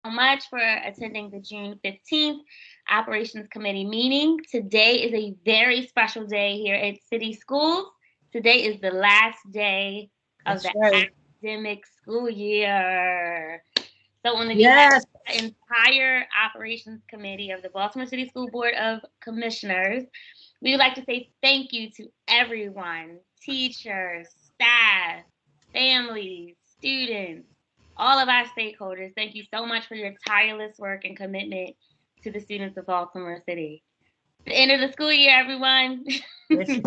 so much for attending the June 15th Operations Committee meeting. Today is a very special day here at City Schools. Today is the last day of That's the right. academic school year. So on the behalf Yes. of the entire Operations Committee of the Baltimore City School Board of Commissioners, we would like to say thank you to everyone, teachers, staff, families, students, all of our stakeholders. Thank you so much for your tireless work and commitment to the students of Baltimore City. The end of the school year, everyone. Yes.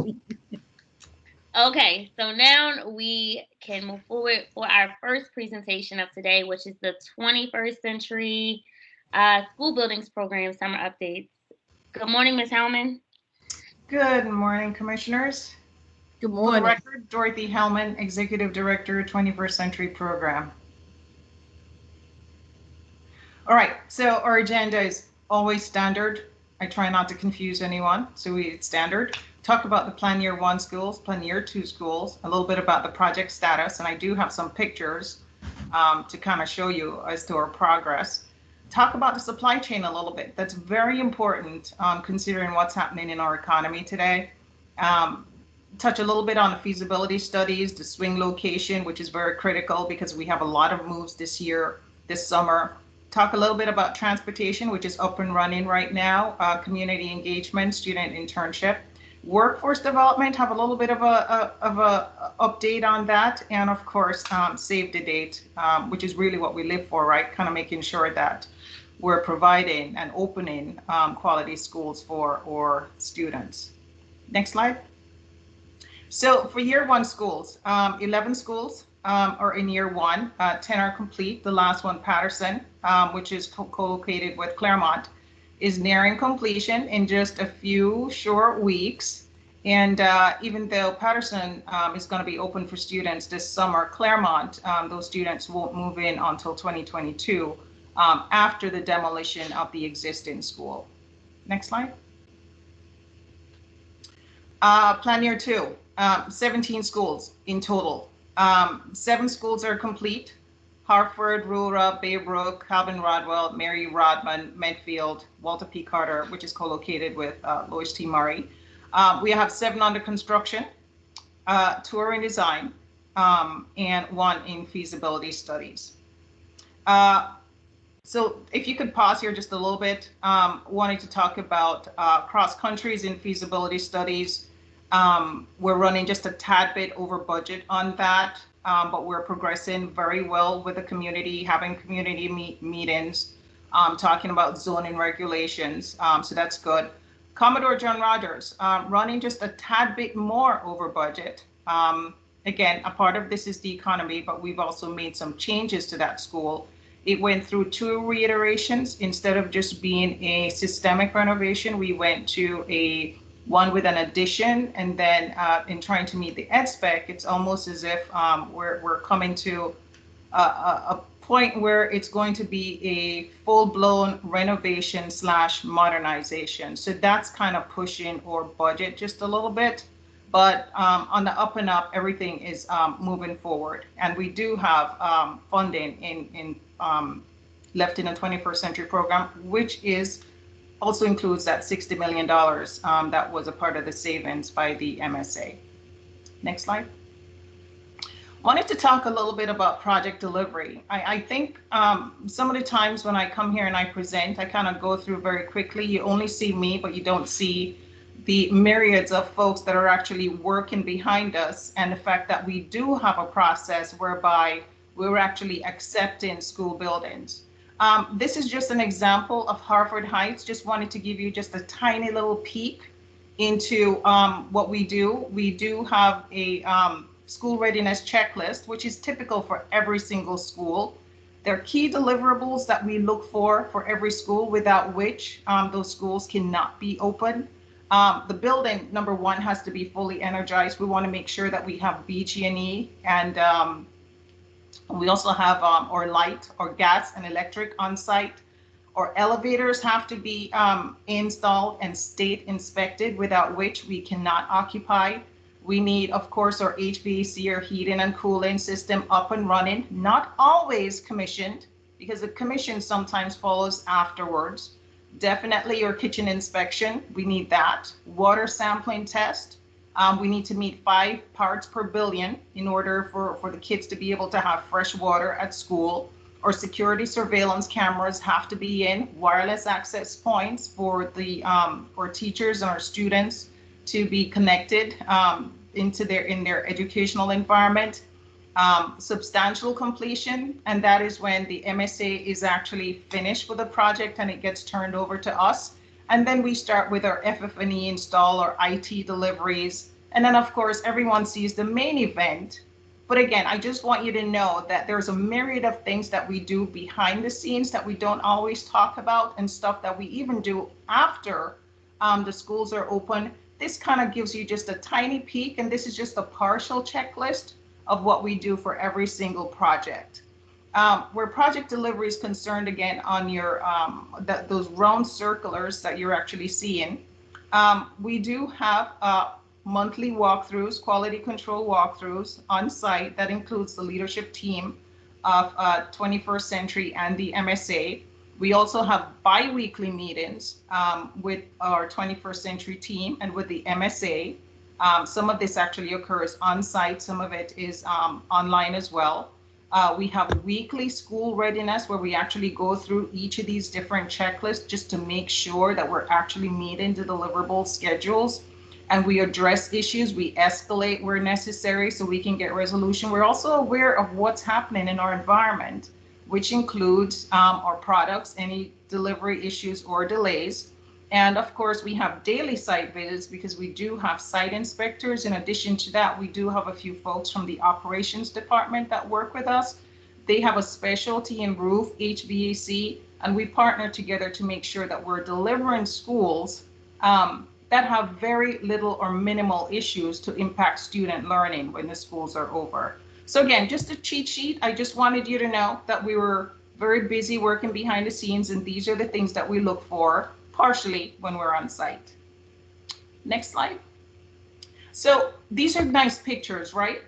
Okay, so now we can move forward for our first presentation of today, which is the 21st Century School Buildings Program Summer Updates. Good morning, Ms. Hellman. Good morning, Commissioners. Good For the morning. record, Dorothy Hellman, Executive Director, 21st Century Program. All right, so our agenda is always standard. I try not to confuse anyone, so it's standard. Talk about the Plan Year 1 schools, Plan Year 2 schools, a little bit about the project status, and I do have some pictures to kind of show you as to our progress. Talk about the supply chain a little bit. That's very important considering what's happening in our economy today. Touch a little bit on the feasibility studies, the swing location, which is very critical because we have a lot of moves this year, this summer. Talk a little bit about transportation, which is up and running right now, community engagement, student internship. Workforce development, have a little bit of a update on that. And of course, save the date, which is really what we live for, right? Kind of making sure that we're providing and opening quality schools for our students. Next slide. So for year 1 schools, 11 schools are in year 1, 10 are complete. The last one, Patterson, which is co-located with Claremont, is nearing completion in just a few short weeks. And even though Patterson is going to be open for students this summer, Claremont, those students won't move in until 2022 after the demolition of the existing school. Next slide. Plan Year 2, 17 schools in total. 7 schools are complete. Harford, Rura, Baybrook, Calvin Rodwell, Mary Rodman, Medfield, Walter P. Carter, which is co-located with Lois T. Murray. We have 7 under construction, 2 are in design, and 1 in feasibility studies. So if you could pause here just a little bit, wanting to talk about cross countries in feasibility studies. We're running just a tad bit over budget on that, but we're progressing very well with the community, having community meetings, talking about zoning regulations, so that's good. Commodore John Rogers, running just a tad bit more over budget. Again, a part of this is the economy, but we've also made some changes to that school. It went through 2 reiterations. Instead of just being a systemic renovation, we went to one with an addition, and then in trying to meet the ed spec, it's almost as if we're coming to a point where it's going to be a full-blown renovation / modernization. So that's kind of pushing our budget just a little bit, but on the up and up, everything is moving forward, and we do have funding in left in the 21st Century Program, which is also includes that $60 million that was a part of the savings by the MSA. Next slide. Wanted to talk a little bit about project delivery. I think some of the times when I come here and I present, I kind of go through very quickly. You only see me, but you don't see the myriads of folks that are actually working behind us, and the fact that we do have a process whereby we're actually accepting school buildings. This is just an example of Harford Heights. Just wanted to give you just a tiny little peek into what we do. We do have a school readiness checklist, which is typical for every single school. There are key deliverables that we look for every school, without which those schools cannot be open. The building, number 1, has to be fully energized. We want to make sure that we have BG&E, and we also have our light, or gas and electric on site. Our elevators have to be installed and state inspected, without which we cannot occupy. We need, of course, our HVAC, or heating and cooling system, up and running, not always commissioned, because the commission sometimes follows afterwards. Definitely your kitchen inspection, we need that. Water sampling test, we need to meet 5 parts per billion in order for the kids to be able to have fresh water at school. Our security surveillance cameras have to be in, wireless access points for the for teachers and our students to be connected in their educational environment. Substantial completion, and that is when the MSA is actually finished with the project and it gets turned over to us. And then we start with our FF&E install, our IT deliveries, and then of course everyone sees the main event. But again, I just want you to know that there's a myriad of things that we do behind the scenes that we don't always talk about, and stuff that we even do after the schools are open. This kind of gives you just a tiny peek, and this is just a partial checklist of what we do for every single project. Where project delivery is concerned, again, on your those round circulars that you're actually seeing, we do have monthly walkthroughs, quality control walkthroughs on site. That includes the leadership team of 21st Century and the MSA. We also have bi-weekly meetings with our 21st Century team and with the MSA. Some of this actually occurs on site, some of it is online as well. We have weekly school readiness where we actually go through each of these different checklists just to make sure that we're actually meeting the deliverable schedules, and we address issues, we escalate where necessary so we can get resolution. We're also aware of what's happening in our environment, which includes our products, any delivery issues or delays. And of course, we have daily site visits because we do have site inspectors. In addition to that, we do have a few folks from the operations department that work with us. They have a specialty in roof HVAC, and we partner together to make sure that we're delivering schools that have very little or minimal issues to impact student learning when the schools are over. So again, just a cheat sheet. I just wanted you to know that we were very busy working behind the scenes, and these are the things that we look for partially when we're on site. Next slide. So these are nice pictures, right?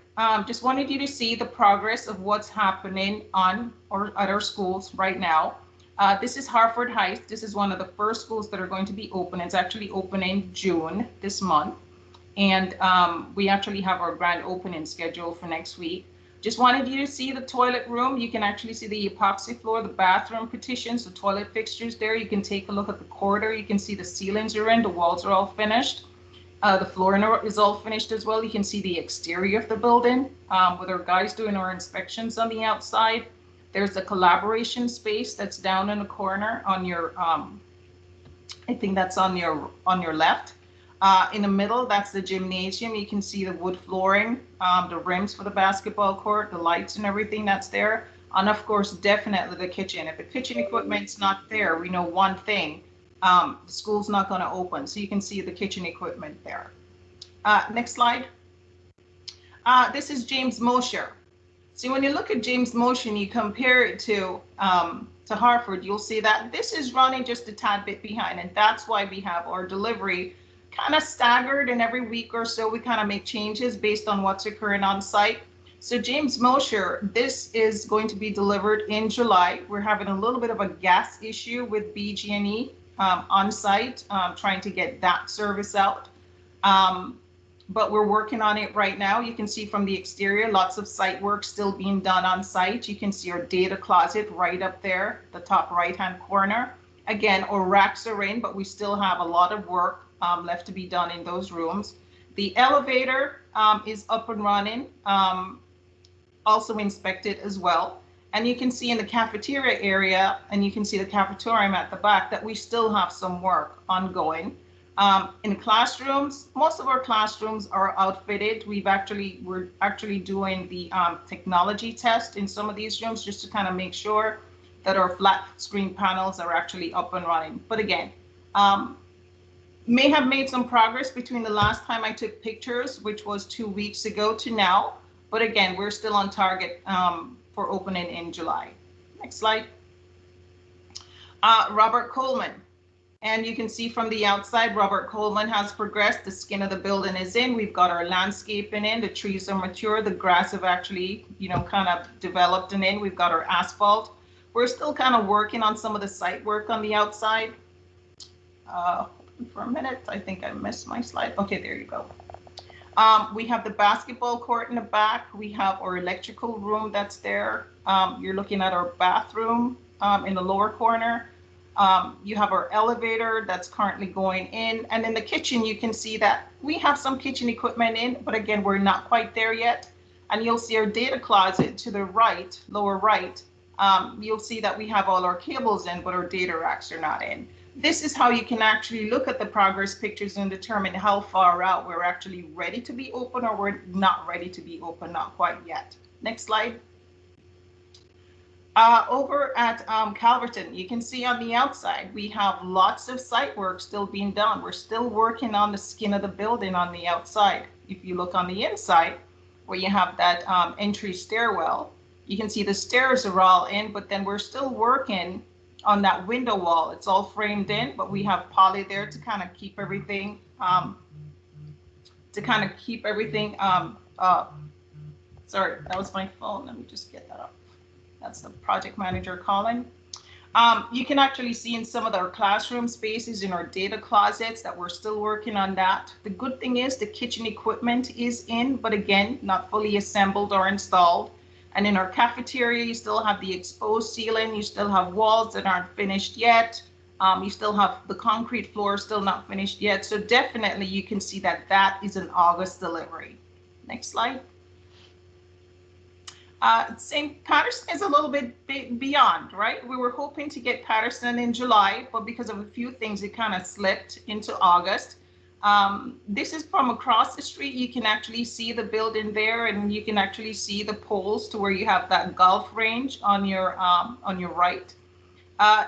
Just wanted you to see the progress of what's happening on or at our schools right now. This is Harford Heights. This is one of the first schools that are going to be open. It's actually opening June this month. And we actually have our grand opening scheduled for next week. Just wanted you to see the toilet room. You can actually see the epoxy floor, the bathroom partitions, the toilet fixtures there. You can take a look at the corridor. You can see the ceilings are in, the walls are all finished. The floor is all finished as well. You can see the exterior of the building with our guys doing our inspections on the outside. There's the collaboration space that's down in the corner on your, I think that's on your left. In the middle, that's the gymnasium. You can see the wood flooring, the rims for the basketball court, the lights and everything that's there. And of course, definitely the kitchen. If the kitchen equipment's not there, we know one thing, the school's not going to open. So you can see the kitchen equipment there. Next slide. This is James Mosher. See, when you look at James Motion, you compare it to Harford, you'll see that this is running just a tad bit behind, and that's why we have our delivery kind of staggered, and every week or so we kind of make changes based on what's occurring on site. So James Mosher, this is going to be delivered in July. We're having a little bit of a gas issue with BG&E on site, trying to get that service out. But we're working on it right now. You can see from the exterior, lots of site work still being done on site. You can see our data closet right up there, the top right-hand corner. Again, our racks are in, but we still have a lot of work left to be done in those rooms. The elevator is up and running, also inspected as well. And you can see in the cafeteria area, and you can see the cafetorium at the back, that we still have some work ongoing. In classrooms, most of our classrooms are outfitted. We're actually doing the technology test in some of these rooms just to kind of make sure that our flat screen panels are actually up and running. But again, may have made some progress between the last time I took pictures, which was 2 weeks ago, to now. But again, we're still on target for opening in July. Next slide. Robert Coleman. And you can see from the outside, Robert Coleman has progressed. The skin of the building is in. We've got our landscaping in. The trees are mature. The grass have actually, kind of developed and in. We've got our asphalt. We're still kind of working on some of the site work on the outside. For a minute, I think I missed my slide. Okay, there you go. We have the basketball court in the back. We have our electrical room that's there. You're looking at our bathroom in the lower corner. You have our elevator that's currently going in. And in the kitchen, you can see that we have some kitchen equipment in, but again, we're not quite there yet. And you'll see our data closet to the right, lower right. You'll see that we have all our cables in, but our data racks are not in. This is how you can actually look at the progress pictures and determine how far out we're actually ready to be open or we're not ready to be open, not quite yet. Next slide. Over at Calverton, you can see on the outside, we have lots of site work still being done. We're still working on the skin of the building on the outside. If you look on the inside, where you have that entry stairwell, you can see the stairs are all in, but then we're still working on that window wall. It's all framed in, but we have poly there to kind of keep everything, sorry, that was my phone. Let me just get that up. That's the project manager calling. You can actually see in some of our classroom spaces in our data closets that we're still working on that. The good thing is the kitchen equipment is in, but again, not fully assembled or installed. And in our cafeteria, you still have the exposed ceiling, you still have walls that aren't finished yet. You still have the concrete floor still not finished yet. So definitely you can see that that is an August delivery. Next slide. St. Patterson is a little bit beyond, right? We were hoping to get Patterson in July, but because of a few things, it kind of slipped into August. This is from across the street. You can actually see the building there, and you can actually see the poles to where you have that golf range on your right.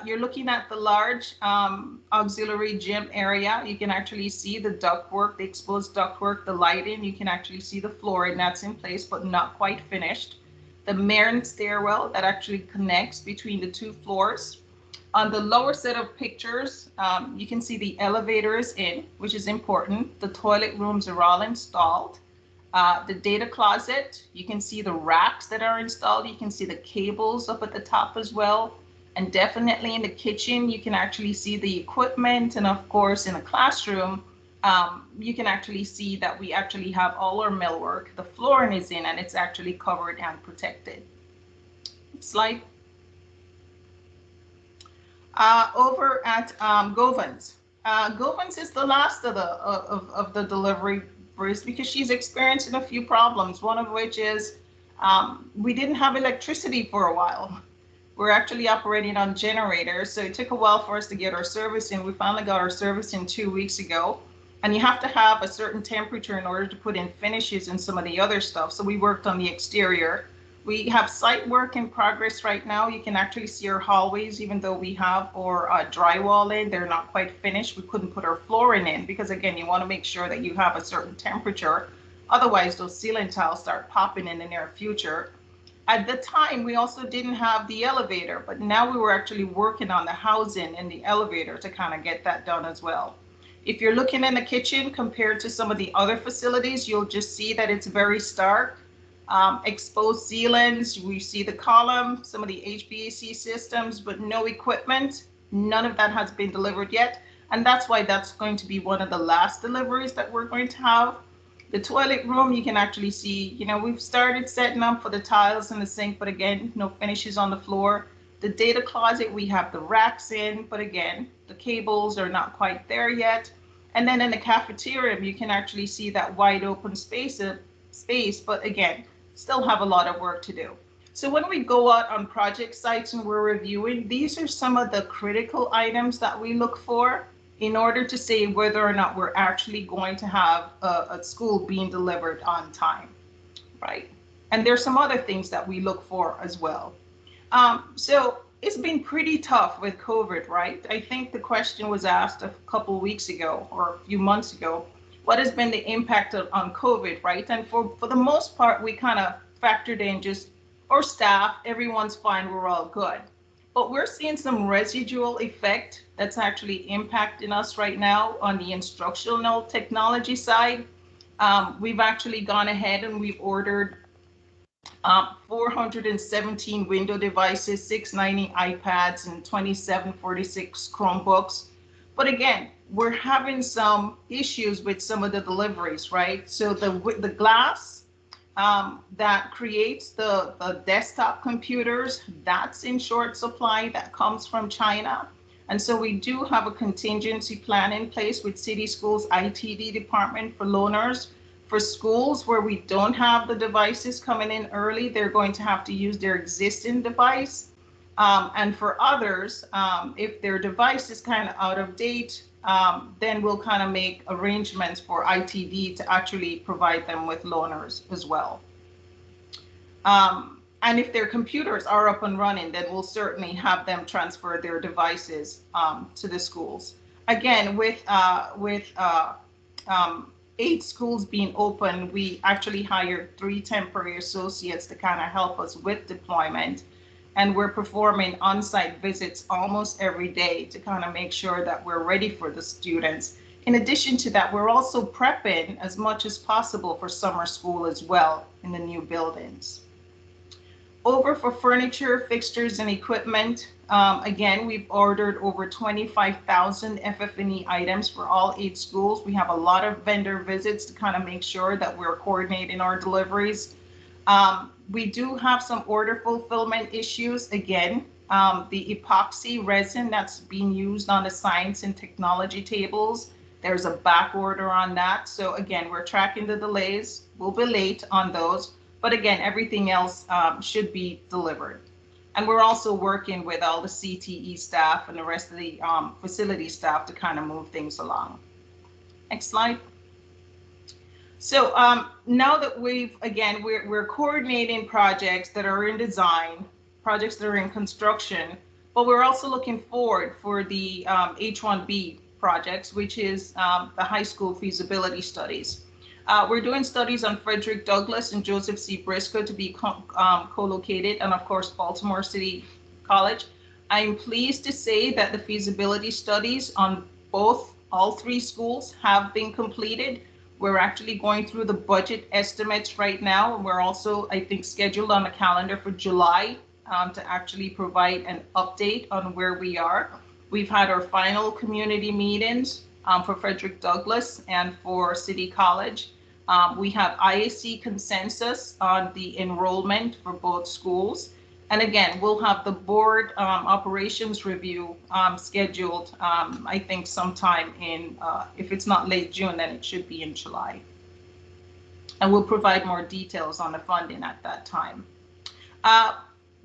You're looking at the large auxiliary gym area. You can actually see the ductwork, the exposed ductwork, the lighting. You can actually see the flooring that's in place, but not quite finished. The main stairwell that actually connects between the two floors. On the lower set of pictures, you can see the elevator is in, which is important. The toilet rooms are all installed. The data closet, you can see the racks that are installed. You can see the cables up at the top as well. And definitely in the kitchen, you can actually see the equipment. And of course, in a classroom, you can actually see that we actually have all our millwork. The flooring is in and it's actually covered and protected. Next slide. Over at Govans. Govans is the last of the delivery because she's experiencing a few problems, one of which is we didn't have electricity for a while. We're actually operating on generators, so it took a while for us to get our service in. We finally got our service in 2 weeks ago, and you have to have a certain temperature in order to put in finishes and some of the other stuff. So we worked on the exterior. We have site work in progress right now. You can actually see our hallways, even though we have our drywall in, they're not quite finished. We couldn't put our flooring in because again, you want to make sure that you have a certain temperature. Otherwise, those ceiling tiles start popping in the near future. At the time, we also didn't have the elevator, but now we were actually working on the housing and the elevator to kind of get that done as well. If you're looking in the kitchen compared to some of the other facilities, you'll just see that it's very stark. Exposed ceilings, we see the column, some of the HVAC systems, but no equipment. None of that has been delivered yet. And that's why that's going to be one of the last deliveries that we're going to have. The toilet room, you can actually see, you know, we've started setting up for the tiles in the sink, but again, no finishes on the floor. The data closet, we have the racks in, but again, the cables are not quite there yet. And then in the cafeteria, you can actually see that wide open space, but again, still have a lot of work to do. So when we go out on project sites and we're reviewing, these are some of the critical items that we look for in order to say whether or not we're actually going to have a school being delivered on time, right? And there's some other things that we look for as well. So it's been pretty tough with COVID, right? I think the question was asked a couple weeks ago or a few months ago, what has been the impact on COVID, right? And for the most part, we kind of factored in just our staff, everyone's fine, we're all good. But we're seeing some residual effect that's actually impacting us right now on the instructional technology side. We've actually gone ahead and we've ordered 417 window devices, 690 iPads, and 2746 Chromebooks. But again, we're having some issues with some of the deliveries, right? So the glass that creates the desktop computers, that's in short supply, that comes from China. And so we do have a contingency plan in place with City Schools ITD department for loaners. For schools where we don't have the devices coming in early, they're going to have to use their existing device. And for others, if their device is kind of out of date, then we'll kind of make arrangements for ITD to actually provide them with loaners as well. And if their computers are up and running, then we'll certainly have them transfer their devices to the schools. Again, with 8 schools being open, we actually hired 3 temporary associates to kind of help us with deployment. And we're performing on-site visits almost every day to kind of make sure that we're ready for the students. In addition to that, we're also prepping as much as possible for summer school as well in the new buildings. Over for furniture, fixtures, and equipment. Again, we've ordered over 25,000 FF&E items for all 8 schools. We have a lot of vendor visits to kind of make sure that we're coordinating our deliveries. We do have some order fulfillment issues. Again, the epoxy resin that's being used on the science and technology tables, there's a back order on that. So again, we're tracking the delays. We'll be late on those. But again, everything else should be delivered. And we're also working with all the CTE staff and the rest of the facility staff to kind of move things along. Next slide. So now that we're coordinating projects that are in design, projects that are in construction, but we're also looking forward for the H1b projects, which is the high school feasibility studies. We're doing studies on Frederick Douglass and Joseph C. Briscoe to be co-located, and of course, Baltimore City College. I'm pleased to say that the feasibility studies on all 3 schools have been completed. We're actually going through the budget estimates right now, and we're also, I think, scheduled on the calendar for July to actually provide an update on where we are. We've had our final community meetings for Frederick Douglass and for City College. We have IAC consensus on the enrollment for both schools. And again, we'll have the board operations review scheduled, I think sometime in, if it's not late June, then it should be in July. And we'll provide more details on the funding at that time.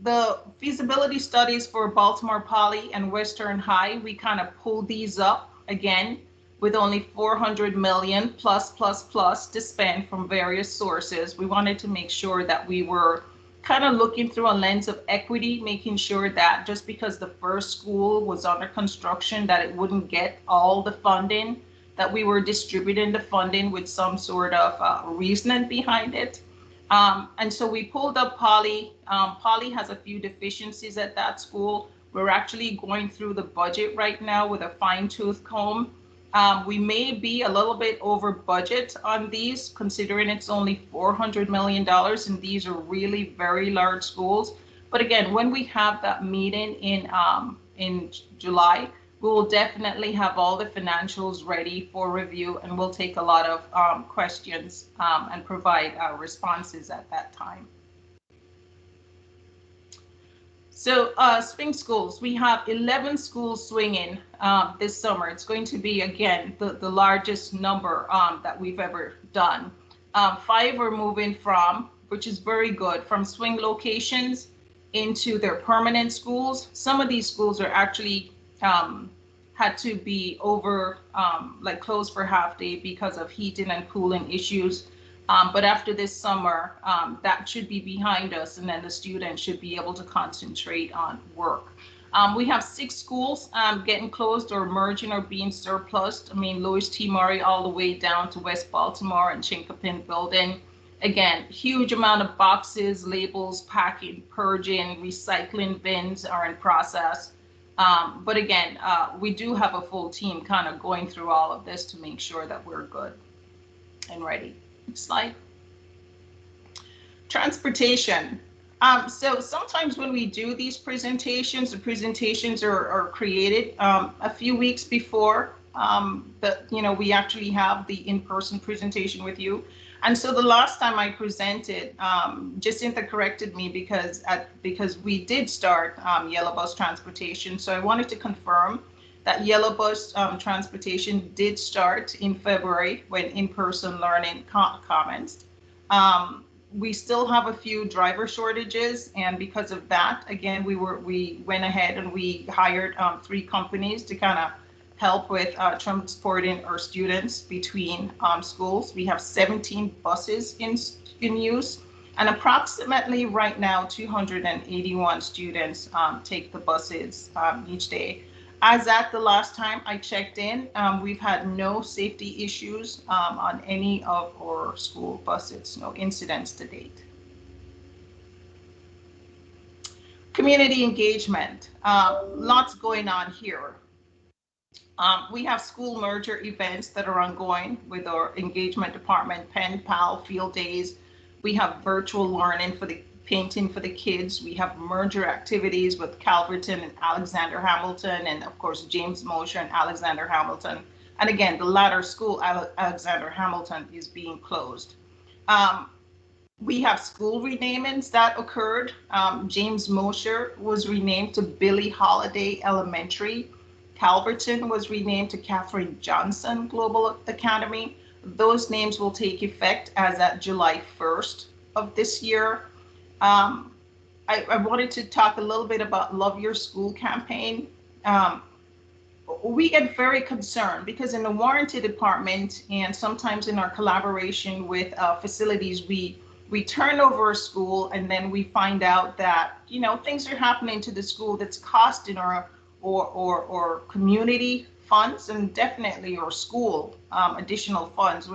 The feasibility studies for Baltimore Poly and Western High, we kind of pulled these up again with only 400 million plus to spend from various sources. We wanted to make sure that we were kind of looking through a lens of equity, making sure that just because the first school was under construction, that it wouldn't get all the funding, that we were distributing the funding with some sort of reasoning behind it. And so we pulled up Poly. Poly has a few deficiencies at that school. We're actually going through the budget right now with a fine-tooth comb. We may be a little bit over budget on these, considering it's only $400 million, and these are really very large schools. But again, when we have that meeting in July, we will definitely have all the financials ready for review, and we'll take a lot of questions and provide responses at that time. So swing schools, we have 11 schools swinging this summer. It's going to be, again, the largest number that we've ever done. 5 are moving from, which is very good, from swing locations into their permanent schools. Some of these schools are actually had to be like closed for half day because of heating and cooling issues. But after this summer, that should be behind us, and then the students should be able to concentrate on work. We have 6 schools getting closed or merging or being surplused. I mean, Louis T. Murray all the way down to West Baltimore and Chinkapin building. Again, huge amount of boxes, labels, packing, purging, recycling bins are in process. But again, we do have a full team kind of going through all of this to make sure that we're good and ready. Next slide. Transportation. So sometimes when we do these presentations, the presentations are created a few weeks before we actually have the in-person presentation with you. And so the last time I presented, Jacinta corrected me because we did start yellow bus transportation. So I wanted to confirm that yellow bus transportation did start in February when in-person learning commenced. We still have a few driver shortages, and because of that, again, we went ahead and we hired 3 companies to kind of help with transporting our students between schools. We have 17 buses in use, and approximately right now 281 students take the buses each day. As at the last time I checked in, we've had no safety issues on any of our school buses, no incidents to date. Community engagement, lots going on here. We have school merger events that are ongoing with our engagement department, Pen Pal Field Days. We have virtual learning for the painting for the kids. We have merger activities with Calverton and Alexander Hamilton, and of course, James Mosher and Alexander Hamilton. And again, the latter school, Alexander Hamilton, is being closed. We have school renamings that occurred. James Mosher was renamed to Billie Holiday Elementary. Calverton was renamed to Katherine Johnson Global Academy. Those names will take effect as at July 1st of this year. I wanted to talk a little bit about Love Your School campaign. We get very concerned because in the warranty department and sometimes in our collaboration with facilities, we turn over a school and then we find out that, things are happening to the school that's costing our or community funds and definitely our school additional funds,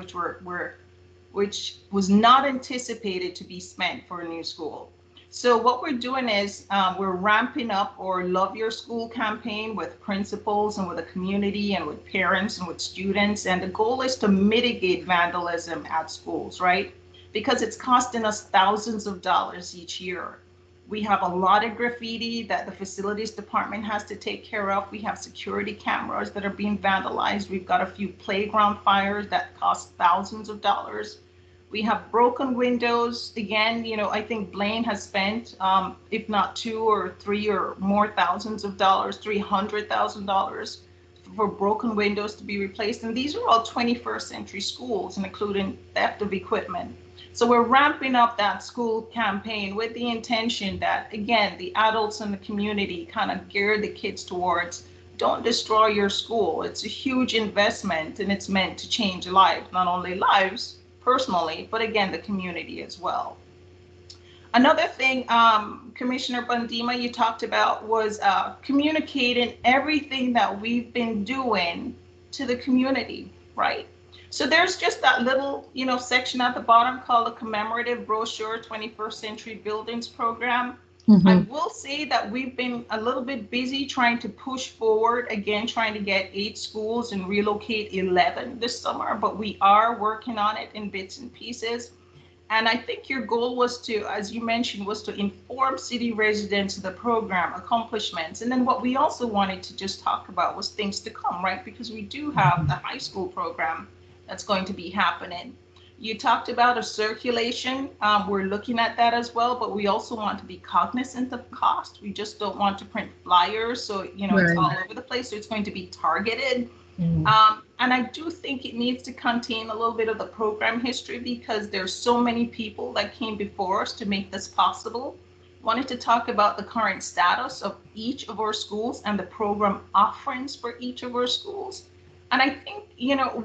which was not anticipated to be spent for a new school. So what we're doing is we're ramping up our Love Your School campaign with principals and with the community and with parents and with students. And the goal is to mitigate vandalism at schools, right? Because it's costing us thousands of dollars each year. We have a lot of graffiti that the facilities department has to take care of. We have security cameras that are being vandalized. We've got a few playground fires that cost thousands of dollars. We have broken windows. Again, I think Blaine has spent, if not 2 or 3 or more thousands of dollars, $300,000 for broken windows to be replaced. And these are all 21st century schools, and including theft of equipment. So we're ramping up that school campaign with the intention that, again, the adults in the community kind of gear the kids towards, don't destroy your school. It's a huge investment and it's meant to change lives, not only lives personally, but again, the community as well. Another thing, Commissioner Bundima, you talked about was communicating everything that we've been doing to the community, right? So there's just that little, section at the bottom called the Commemorative Brochure 21st Century Buildings Program. Mm-hmm. I will say that we've been a little bit busy trying to push forward, again, trying to get 8 schools and relocate 11 this summer, but we are working on it in bits and pieces. And I think your goal was to, as you mentioned, was to inform city residents of the program accomplishments. And then what we also wanted to just talk about was things to come, right? Because we do have the high school program that's going to be happening. You talked about a circulation. We're looking at that as well, but we also want to be cognizant of cost. We just don't want to print flyers, so it's all over the place. So it's going to be targeted. And I do think it needs to contain a little bit of the program history because there's so many people that came before us to make this possible. Wanted to talk about the current status of each of our schools and the program offerings for each of our schools. And I think,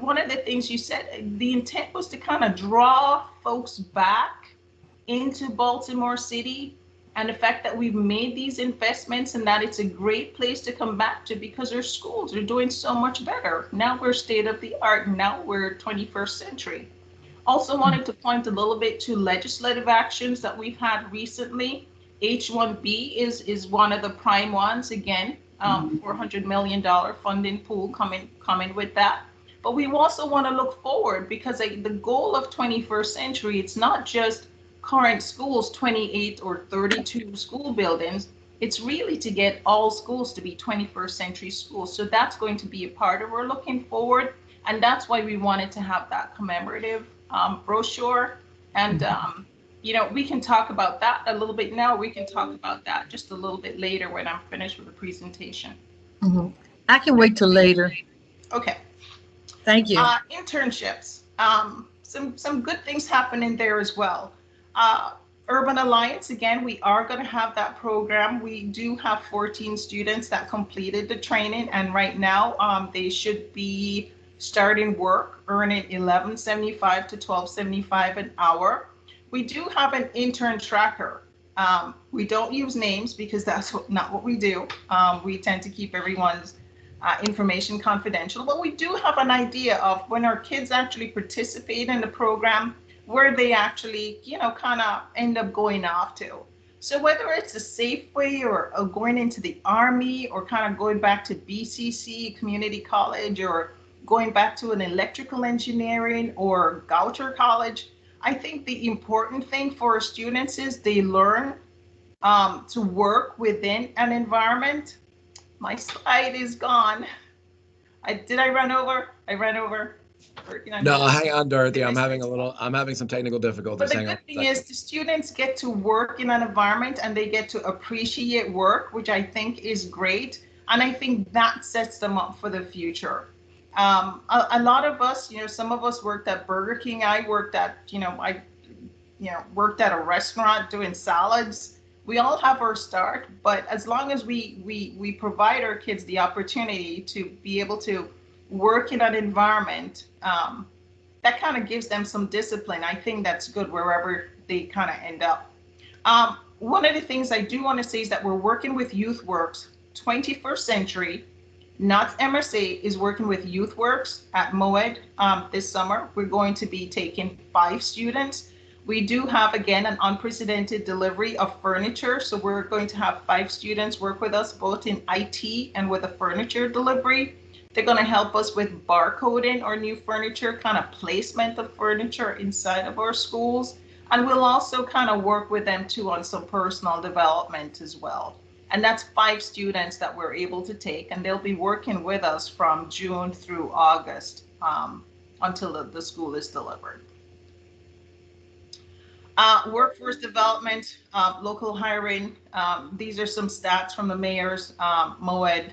one of the things you said, the intent was to kind of draw folks back into Baltimore City and the fact that we've made these investments and that it's a great place to come back to because our schools are doing so much better. Now we're state of the art. Now we're 21st century. Also wanted to point a little bit to legislative actions that we've had recently. H1b is one of the prime ones, again. $400 million funding pool coming with that. But we also want to look forward because the goal of 21st century, it's not just current schools, 28 or 32 school buildings. It's really to get all schools to be 21st century schools. So that's going to be a part of we're looking forward. And that's why we wanted to have that commemorative brochure. And, we can talk about that a little bit now. We can talk about that just a little bit later when I'm finished with the presentation. I can wait till later. Okay. Thank you. Internships. Some good things happening there as well. Urban Alliance, again, we are going to have that program. We do have 14 students that completed the training, and right now they should be starting work, earning $11.75 to $12.75 an hour. We do have an intern tracker. We don't use names because that's not what we do. We tend to keep everyone's information confidential, but we do have an idea of when our kids actually participate in the program, where they actually, kind of end up going off to. So whether it's a Safeway or going into the Army or kind of going back to BCC, community college, or going back to an electrical engineering or Goucher College, I think the important thing for our students is they learn to work within an environment. My slide is gone. Did I run over? I ran over. No, hang on, Dorothy. I'm having some technical difficulties. But the good thing is the students get to work in an environment and they get to appreciate work, which I think is great. And I think that sets them up for the future. A lot of us, some of us worked at Burger King. I worked at, worked at a restaurant doing salads. We all have our start, but as long as we provide our kids the opportunity to be able to work in an environment that kind of gives them some discipline, I think that's good wherever they kind of end up. One of the things I do want to say is that we're working with YouthWorks 21st Century. Knott's MSA is working with YouthWorks at MOED this summer. We're going to be taking 5 students. We do have, again, an unprecedented delivery of furniture. So we're going to have 5 students work with us, both in IT and with the furniture delivery. They're going to help us with barcoding our new furniture, kind of placement of furniture inside of our schools. And we'll also kind of work with them too on some personal development as well. And that's 5 students that we're able to take, and they'll be working with us from June through August until the school is delivered. Workforce development, local hiring. These are some stats from the mayor's MOED.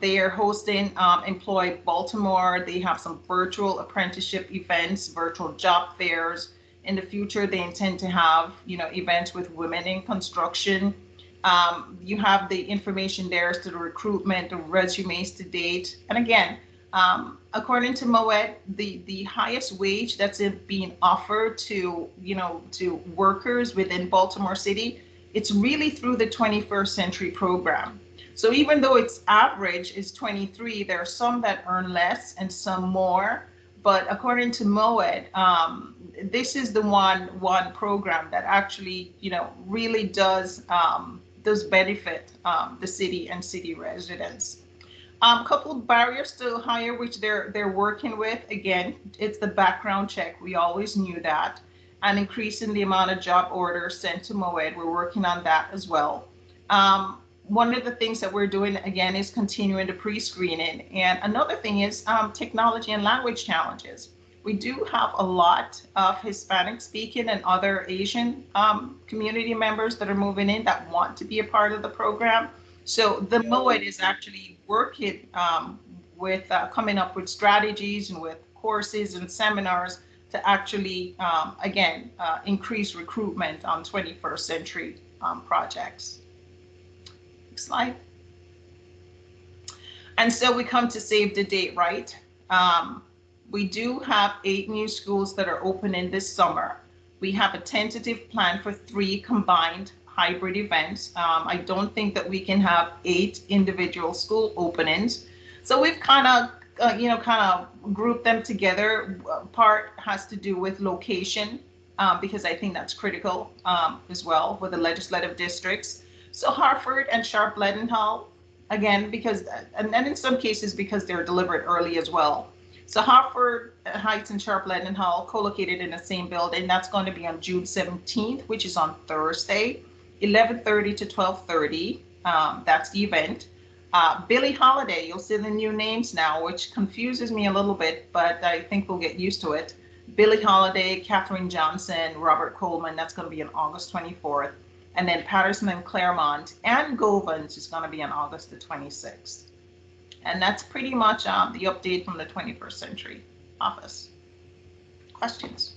They are hosting Employ Baltimore. They have some virtual apprenticeship events, virtual job fairs. In the future, they intend to have, events with women in construction. You have the information there as to the recruitment, the resumes to date. And again, according to MOED, the highest wage that's being offered to, to workers within Baltimore City, it's really through the 21st Century program. So even though its average is 23, there are some that earn less and some more. But according to MOED, this is the one program that actually, really does benefit the city and city residents. Couple of barriers to hire, which they're working with. Again, it's the background check. We always knew that. And increasing the amount of job orders sent to MOED. We're working on that as well. One of the things that we're doing, again, is continuing the pre-screening. And another thing is technology and language challenges. We do have a lot of Hispanic speaking and other Asian community members that are moving in that want to be a part of the program. So the MOED is actually working with coming up with strategies and with courses and seminars to actually, increase recruitment on 21st century projects. Next slide. And so we come to save the date, right? We do have 8 new schools that are opening this summer. We have a tentative plan for 3 combined hybrid events. I don't think that we can have 8 individual school openings. So we've kind of grouped them together. Part has to do with location, because I think that's critical as well with the legislative districts. So Harford and Sharp Leadenhall, again, because, and then in some cases because they're delivered early as well. So Harford Heights and Sharp Leaden Hall, co-located in the same building. That's going to be on June 17th, which is on Thursday, 11:30 to 12:30. That's the event. Billie Holiday, you'll see the new names now, which confuses me a little bit, but I think we'll get used to it. Billie Holiday, Katherine Johnson, Robert Coleman, that's going to be on August 24th. And then Patterson and Claremont and Govans is going to be on August the 26th. And that's pretty much the update from the 21st Century Office. Questions?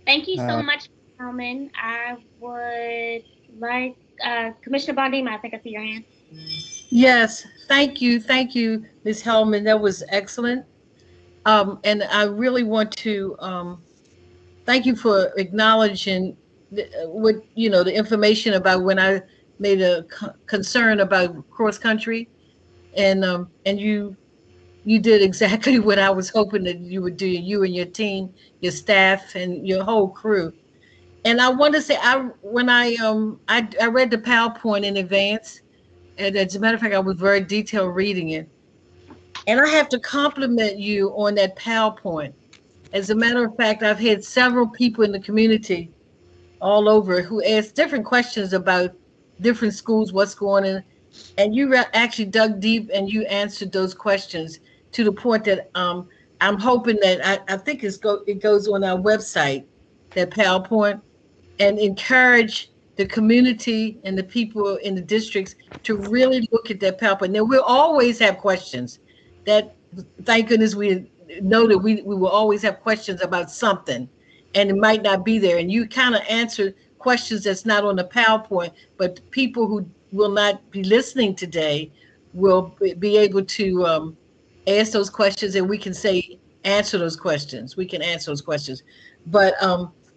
Thank you so much, Hellman. I would like Commissioner Bondi, I think I see your hand. Yes, thank you, Ms. Hellman. That was excellent. And I really want to thank you for acknowledging the information about when I made a concern about cross country, and you did exactly what I was hoping that you would do. You and your team, your staff, and your whole crew. And I want to say, I read the PowerPoint in advance, and as a matter of fact, I was very detailed reading it. And I have to compliment you on that PowerPoint. As a matter of fact, I've had several people in the community all over who asked different questions about different schools, what's going on, and you actually dug deep and you answered those questions to the point that I'm hoping that I think it goes on our website, that PowerPoint, and encourage the community and the people in the districts to really look at that PowerPoint. Now, we'll always have questions. That, thank goodness, we know that we will always have questions about something, and it might not be there. And you kind of answer questions that's not on the PowerPoint, but people who will not be listening today will be able to ask those questions, and we can answer those questions. We can answer those questions. But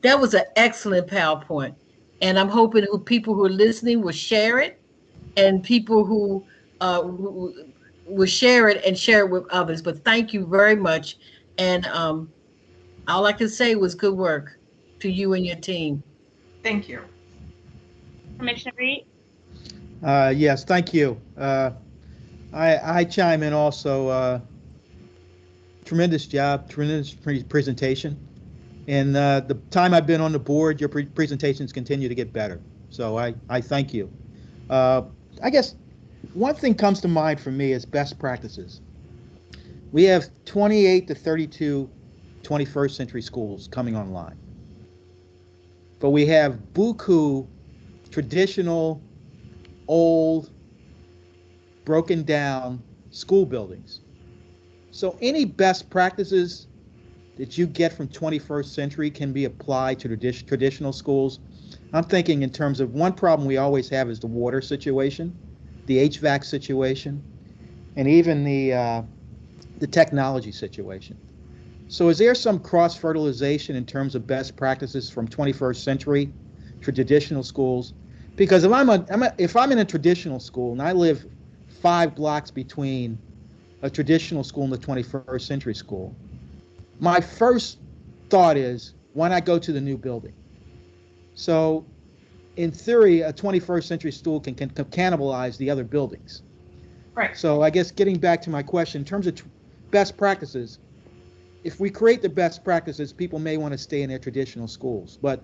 that was an excellent PowerPoint. And I'm hoping people who are listening will share it, and people who will share it and share it with others. But thank you very much. And all I can say was good work to you and your team. Thank you. Commissioner Reed? Yes, thank you. I chime in also. Tremendous job, tremendous presentation. And the time I've been on the board, your presentations continue to get better. So I thank you. I guess one thing comes to mind for me is best practices. We have 28 to 32 21st century schools coming online. But we have buku traditional, old, broken down school buildings. So any best practices that you get from 21st century can be applied to traditional schools. I'm thinking in terms of one problem we always have is the water situation, the HVAC situation, and even the technology situation. So is there some cross-fertilization in terms of best practices from 21st century to traditional schools? Because if I'm in a traditional school and I live 5 blocks between a traditional school and the 21st century school, my first thought is, why not go to the new building? So in theory, a 21st century school can cannibalize the other buildings. Right. So I guess getting back to my question, in terms of best practices, if we create the best practices, people may want to stay in their traditional schools. But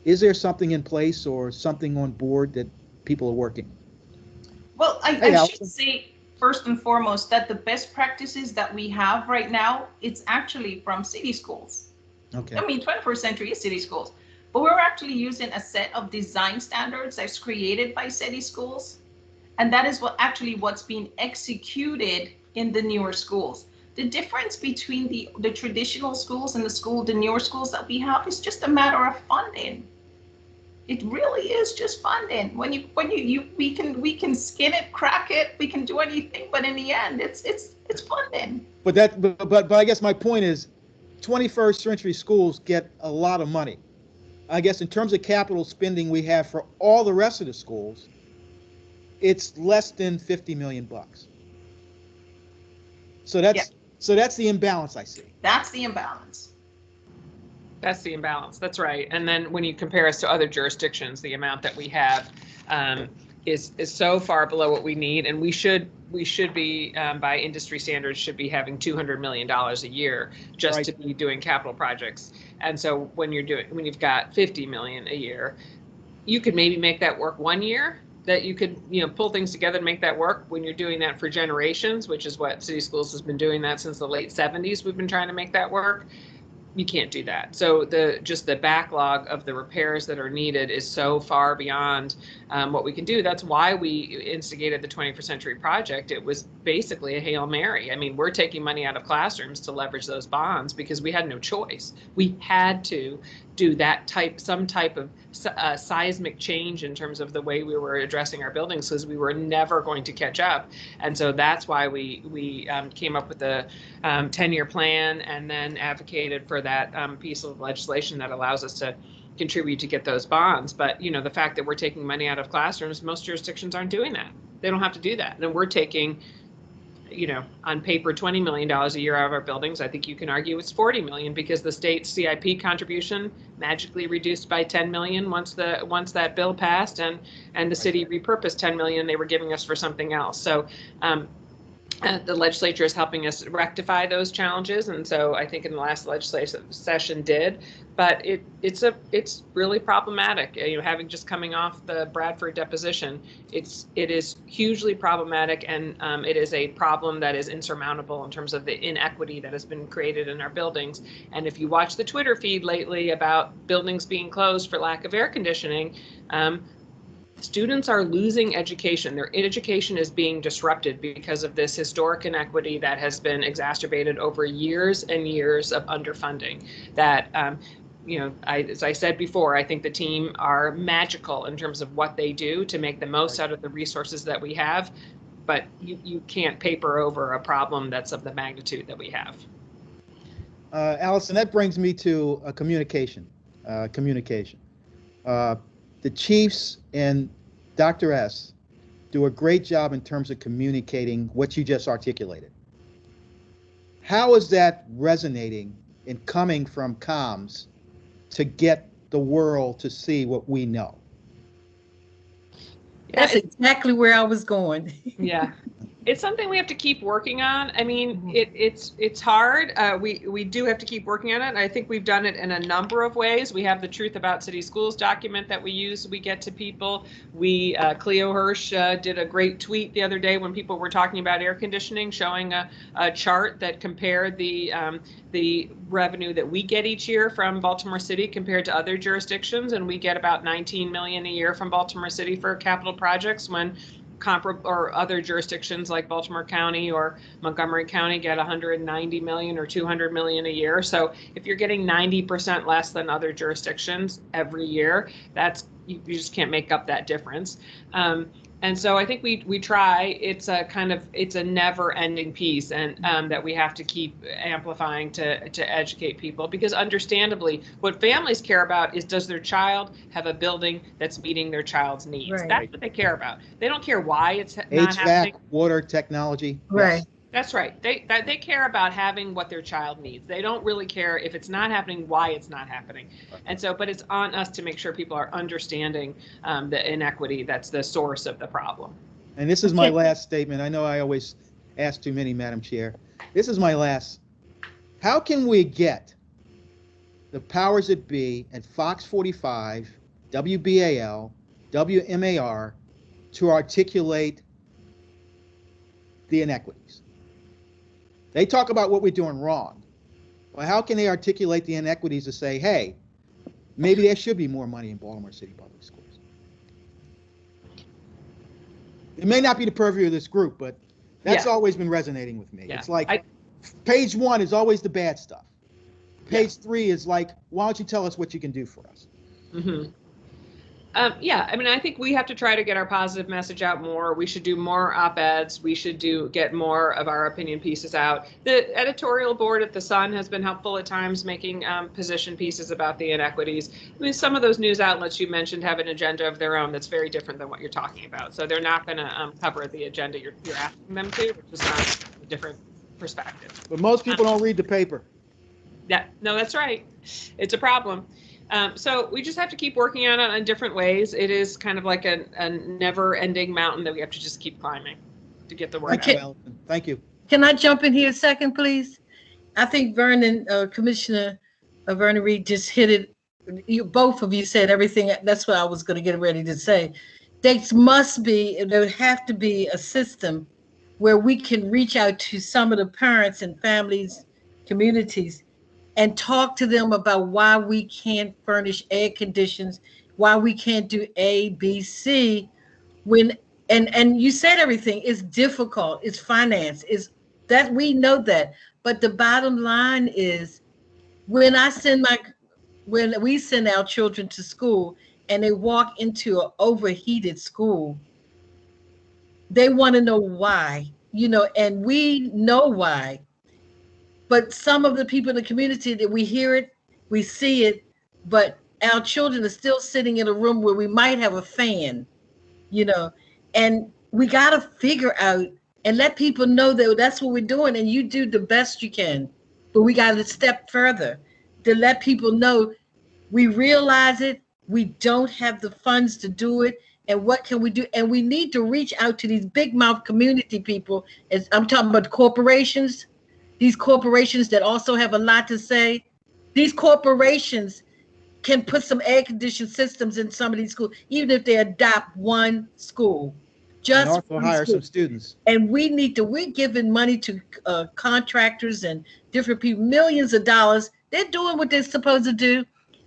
is there something in place or something on board that people are working? Well, I should say, first and foremost, that the best practices that we have right now, it's actually from city schools. Okay. I mean, 21st century is city schools, but we're actually using a set of design standards that's created by city schools. And that is what's being executed in the newer schools. The difference between the traditional schools and the newer schools that we have is just a matter of funding. It really is just funding. We can skin it, crack it, we can do anything, but in the end, it's funding. But I guess my point is, 21st century schools get a lot of money. I guess in terms of capital spending we have for all the rest of the schools, it's less than $50 million. So that's the imbalance I see. That's the imbalance. That's the imbalance. That's right. And then when you compare us to other jurisdictions, the amount that we have, is so far below what we need, and we should be by industry standards should be having $200 million a year just to be doing capital projects. And so when you've got 50 million a year, you could maybe make that work 1 year, that you could, pull things together and make that work. When you're doing that for generations, which is what City Schools has been doing that since the late 70s, we've been trying to make that work. You can't do that. So the backlog of the repairs that are needed is so far beyond what we can do. That's why we instigated the 21st Century Project. It was basically a Hail Mary. I mean, we're taking money out of classrooms to leverage those bonds because we had no choice. We had to do some type of seismic change in terms of the way we were addressing our buildings, because we were never going to catch up. And so that's why we came up with the 10-year plan and then advocated for that piece of legislation that allows us to contribute to get those bonds. But the fact that we're taking money out of classrooms, most jurisdictions aren't doing that. They don't have to do that. And we're taking, on paper, $20 million a year out of our buildings. I think you can argue it's 40 million because the state CIP contribution magically reduced by 10 million once that bill passed, and the city repurposed 10 million they were giving us for something else. So the legislature is helping us rectify those challenges, and so I think in the last legislative session did. But it's really problematic. Having just coming off the Bradford deposition, it is hugely problematic, and it is a problem that is insurmountable in terms of the inequity that has been created in our buildings. And if you watch the Twitter feed lately about buildings being closed for lack of air conditioning, students are losing education. Their education is being disrupted because of this historic inequity that has been exacerbated over years and years of underfunding. That, as I said before, I think the team are magical in terms of what they do to make the most out of the resources that we have. But you can't paper over a problem that's of the magnitude that we have. Allison, that brings me to communication. The chiefs and Dr. S do a great job in terms of communicating what you just articulated. How is that resonating and coming from comms to get the world to see what we know? That's exactly where I was going. Yeah. It's something we have to keep working on. I mean, it's hard. We do have to keep working on it. And I think we've done it in a number of ways. We have the Truth About City Schools document that we use. We get to people. Cleo Hirsch did a great tweet the other day when people were talking about air conditioning, showing a chart that compared the revenue that we get each year from Baltimore City compared to other jurisdictions. And we get about 19 million a year from Baltimore City for capital projects, when comparable or other jurisdictions like Baltimore County or Montgomery County get 190 million or 200 million a year. So if you're getting 90% less than other jurisdictions every year, you just can't make up that difference. And so I think we try. It's a never-ending piece, and that we have to keep amplifying to educate people, because understandably, what families care about is, does their child have a building that's meeting their child's needs? Right. That's what they care about. They don't care why it's not HVAC, happening. water technology. Right. Yes. That's right. They care about having what their child needs. They don't really care if it's not happening, why it's not happening. And so, but it's on us to make sure people are understanding the inequity that's the source of the problem. And this is my last statement. I know I always ask too many, Madam Chair. This is my last. How can we get the powers that be at Fox 45, WBAL, WMAR to articulate the inequities? They talk about what we're doing wrong. Well, how can they articulate the inequities to say, hey, maybe there should be more money in Baltimore City Public Schools? It may not be the purview of this group, but that's always been resonating with me. Yeah. It's like page 1 is always the bad stuff. Page 3 is like, why don't you tell us what you can do for us? Mm-hmm. I mean, I think we have to try to get our positive message out more. We should do more op-eds. We should get more of our opinion pieces out. The editorial board at The Sun has been helpful at times, making position pieces about the inequities. I mean, some of those news outlets you mentioned have an agenda of their own that's very different than what you're talking about. So they're not going to cover the agenda you're asking them to, which is a different perspective. But most people don't read the paper. Yeah, no, that's right. It's a problem. So we just have to keep working on it in different ways. It is kind of like a never-ending mountain that we have to just keep climbing to get the word Thank you, out. Allison. Thank you. Can I jump in here a second, please? I think Vernon, Commissioner Vernon Reed just hit it. Both of you said everything. That's what I was going to get ready to say. There would have to be a system where we can reach out to some of the parents and families, communities, and talk to them about why we can't furnish air conditions, why we can't do A, B, C, when and you said everything is difficult, it's finance, is that we know that. But the bottom line is when we send our children to school and they walk into an overheated school, they want to know why, and we know why. But some of the people in the community that we hear it, we see it, but our children are still sitting in a room where we might have a fan, and we got to figure out and let people know that that's what we're doing, and you do the best you can. But we got to step further to let people know we realize it, we don't have the funds to do it, and what can we do? And we need to reach out to these big mouth community people. As I'm talking about corporations, these corporations that also have a lot to say. These corporations can put some air conditioned systems in some of these schools, even if they adopt one school. And also hire some students. And we're giving money to contractors and different people, millions of dollars. They're doing what they're supposed to do.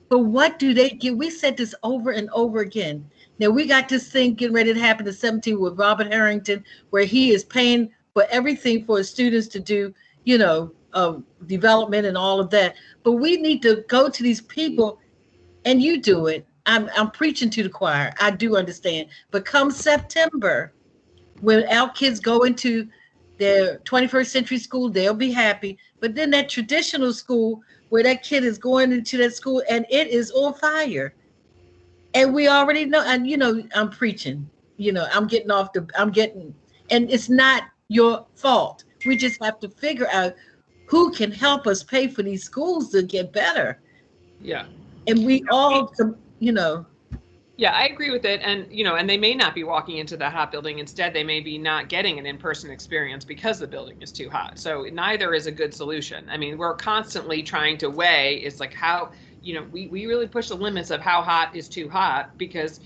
But what do they get? We said this over and over again. Now, we got this thing getting ready to happen at 17 with Robert Harrington, where he is paying for everything for his students to do, development and all of that. But we need to go to these people, and you do it. I'm preaching to the choir. I do understand. But come September, when our kids go into their 21st century school, they'll be happy. But then that traditional school where that kid is going into that school and it is on fire. And we already know, and I'm preaching, and it's not your fault. We just have to figure out who can help us pay for these schools to get better. Yeah. And we all, Yeah, I agree with it. And, and they may not be walking into the hot building. Instead, they may be not getting an in-person experience because the building is too hot. So neither is a good solution. I mean, we're constantly trying to weigh, it's like how, we really push the limits of how hot is too hot because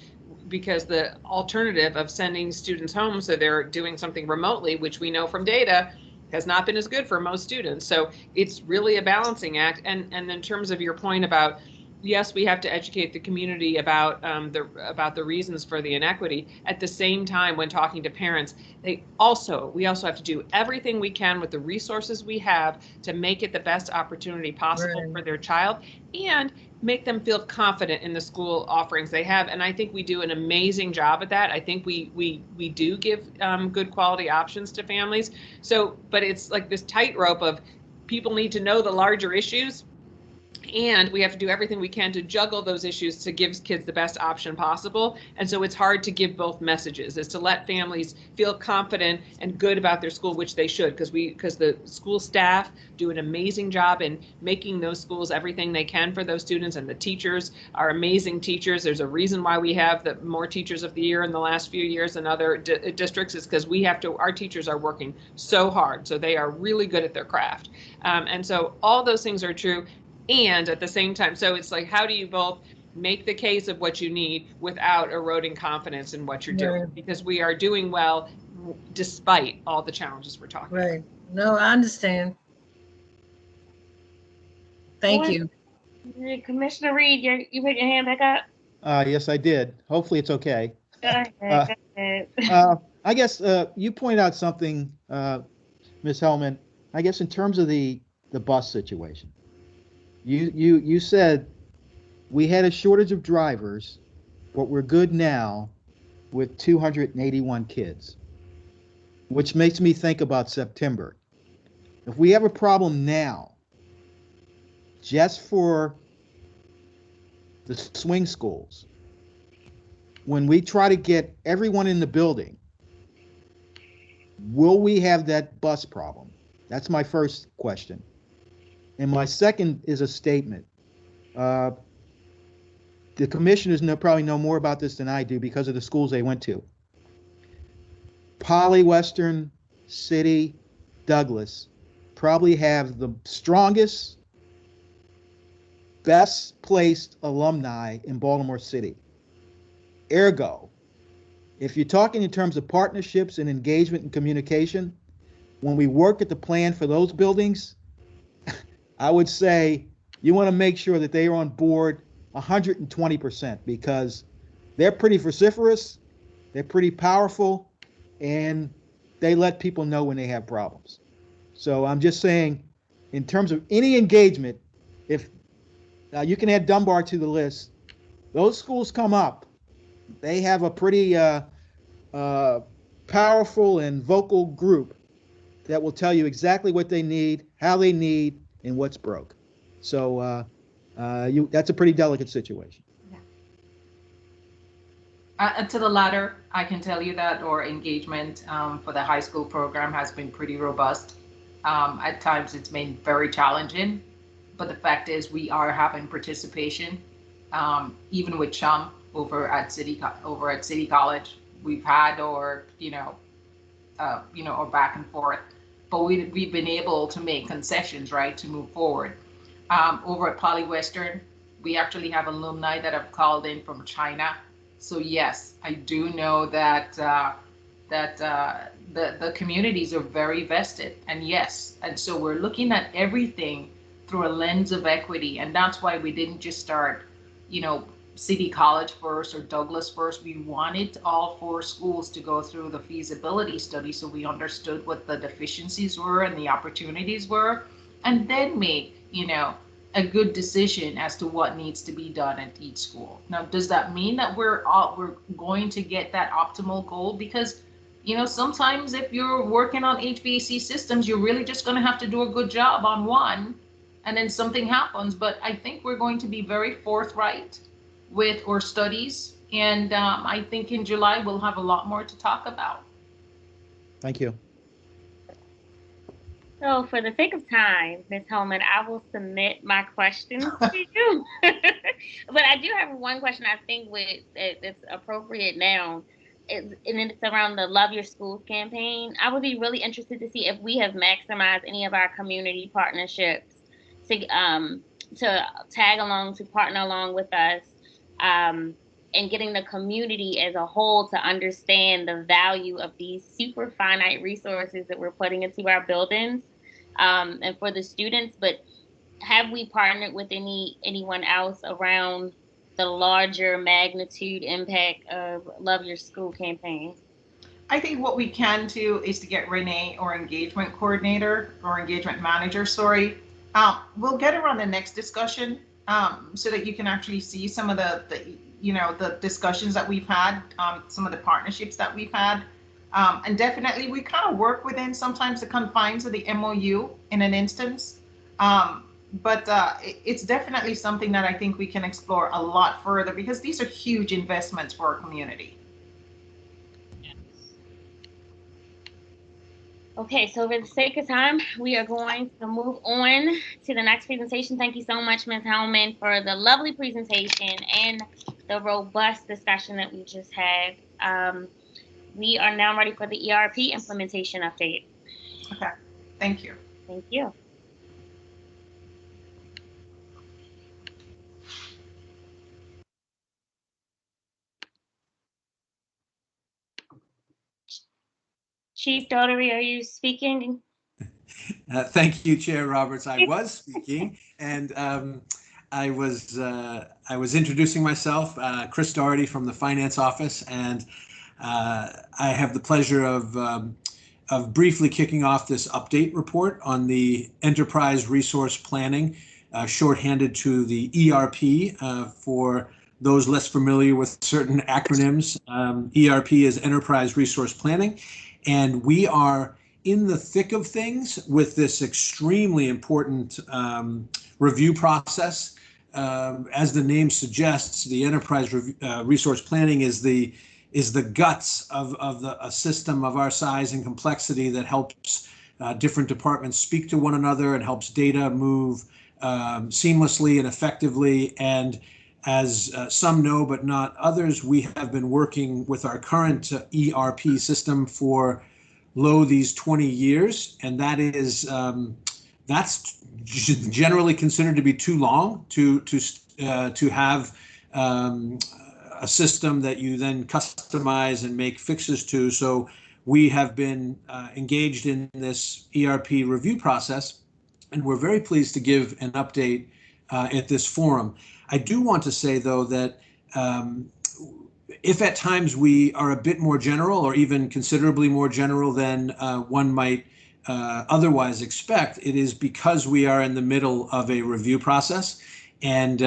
the alternative of sending students home so they're doing something remotely, which we know from data, has not been as good for most students. So it's really a balancing act. And in terms of your point about, yes, we have to educate the community about the reasons for the inequity. At the same time, when talking to parents, we also have to do everything we can with the resources we have to make it the best opportunity possible for their child and make them feel confident in the school offerings they have. And I think we do an amazing job at that. I think we do give good quality options to families. So, but it's like this tightrope of people need to know the larger issues, and we have to do everything we can to juggle those issues to give kids the best option possible. And so it's hard to give both messages, is to let families feel confident and good about their school, which they should, because the school staff do an amazing job in making those schools everything they can for those students, and the teachers are amazing teachers. There's a reason why we have more teachers of the year in the last few years than other districts, is because our teachers are working so hard. So they are really good at their craft. And so all those things are true. And at the same time, so it's like, how do you both make the case of what you need without eroding confidence in what you're doing? Because we are doing well despite all the challenges we're talking about. Right. No, I understand. Thank you. Commissioner Reed, you put your hand back up? Yes, I did. Hopefully it's okay. Go ahead. I guess you point out something, Ms. Hellman, I guess in terms of the bus situation. You said we had a shortage of drivers, but we're good now with 281 kids, which makes me think about September. If we have a problem now, just for the swing schools, when we try to get everyone in the building, will we have that bus problem? That's my first question. And my second is a statement. the commissioners probably know more about this than I do because of the schools they went to. Poly Western, City, Douglas probably have the strongest, best placed alumni in Baltimore City. Ergo, if you're talking in terms of partnerships and engagement and communication, when we work at the plan for those buildings, I would say you want to make sure that they are on board 120% because they're pretty vociferous, they're pretty powerful, and they let people know when they have problems. So I'm just saying, in terms of any engagement, if you can add Dunbar to the list, those schools come up, they have a pretty powerful and vocal group that will tell you exactly what they need, how they need, and what's broke. So that's a pretty delicate situation. To the latter, I can tell you that our engagement for the high school program has been pretty robust. At times it's been very challenging, but the fact is we are having participation, even with CHUM over at City College. We've had our back and forth, but we've been able to make concessions, right, to move forward. Over at Poly Western, we actually have alumni that have called in from China. So yes, I do know that the communities are very vested, and yes, and so we're looking at everything through a lens of equity, and that's why we didn't just start, City College first or Douglas first. We wanted all 4 schools to go through the feasibility study so we understood what the deficiencies were and the opportunities were, and then make, a good decision as to what needs to be done at each school. Now, does that mean that we're going to get that optimal goal? Because, sometimes if you're working on HVAC systems, you're really just going to have to do a good job on one, and then something happens. But I think we're going to be very forthright with our studies, and I think in July we'll have a lot more to talk about. Thank you. So for the sake of time, Ms. Holman, I will submit my questions to you. But I do have one question I think it's appropriate now, and it's around the Love Your Schools campaign. I would be really interested to see if we have maximized any of our community partnerships to tag along, to partner along with us, and getting the community as a whole to understand the value of these super finite resources that we're putting into our buildings, and for the students. But have we partnered with anyone else around the larger magnitude impact of Love Your School campaign? I think what we can do is to get Renee, or engagement coordinator or engagement manager, we'll get her on the next discussion, so that you can actually see some of the discussions that we've had, some of the partnerships that we've had. And definitely we kind of work within sometimes the confines of the MOU in an instance. But it's definitely something that I think we can explore a lot further, because these are huge investments for our community. Okay, so for the sake of time, we are going to move on to the next presentation. Thank you so much, Ms. Hellman, for the lovely presentation and the robust discussion that we just had. We are now ready for the ERP implementation update. Okay, thank you. Thank you. Chief Daughtery, are you speaking? Thank you, Chair Roberts. I was speaking, and I was introducing myself, Chris Daugherty from the Finance Office, and I have the pleasure of briefly kicking off this update report on the Enterprise Resource Planning, shorthanded to the ERP for those less familiar with certain acronyms. ERP is Enterprise Resource Planning, and we are in the thick of things with this extremely important review process. As the name suggests, the Enterprise Resource Planning is the guts of a system of our size and complexity that helps different departments speak to one another and helps data move seamlessly and effectively. And as some know, but not others, we have been working with our current ERP system for these 20 years, and that's generally considered to be too long to have a system that you then customize and make fixes to. So we have been engaged in this ERP review process, and we're very pleased to give an update at this forum. I do want to say, though, that if at times we are a bit more general, or even considerably more general than one might otherwise expect, it is because we are in the middle of a review process, and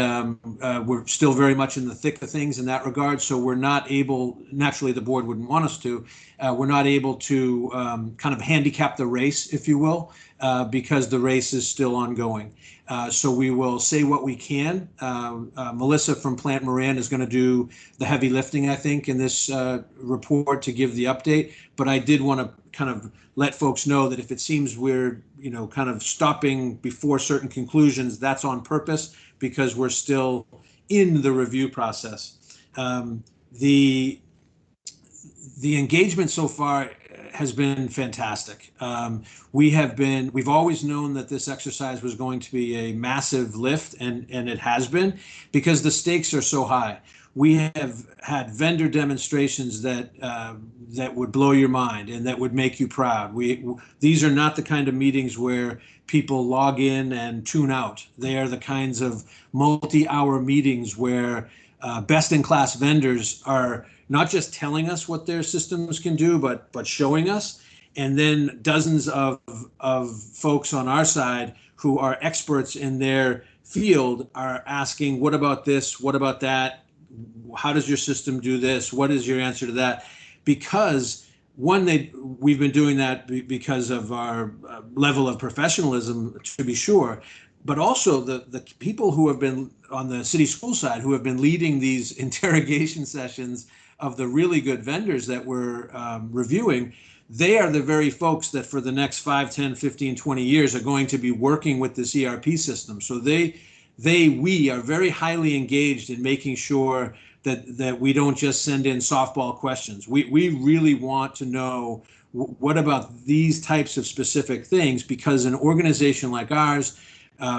we're still very much in the thick of things in that regard. So we're not able, naturally the board wouldn't want us to, we're not able to kind of handicap the race, if you will, because the race is still ongoing. So we will say what we can. Melissa from Plant Moran is going to do the heavy lifting, I think, in this report to give the update. But I did want to kind of let folks know that if it seems we're, kind of stopping before certain conclusions, that's on purpose, because we're still in the review process. The engagement so far has been fantastic. We've always known that this exercise was going to be a massive lift, and it has been, because the stakes are so high. We have had vendor demonstrations that would blow your mind and that would make you proud. These are not the kind of meetings where people log in and tune out. They are the kinds of multi-hour meetings where best-in-class vendors are not just telling us what their systems can do, but showing us. And then dozens of folks on our side who are experts in their field are asking, what about this? What about that? How does your system do this? What is your answer to that? Because we've been doing that because of our level of professionalism, to be sure, but also the people who have been on the city school side, who have been leading these interrogation sessions of the really good vendors that we're reviewing. They are the very folks that for the next 5, 10, 15, 20 years are going to be working with this ERP system. So we are very highly engaged in making sure that we don't just send in softball questions. We really want to know what about these types of specific things, because an organization like ours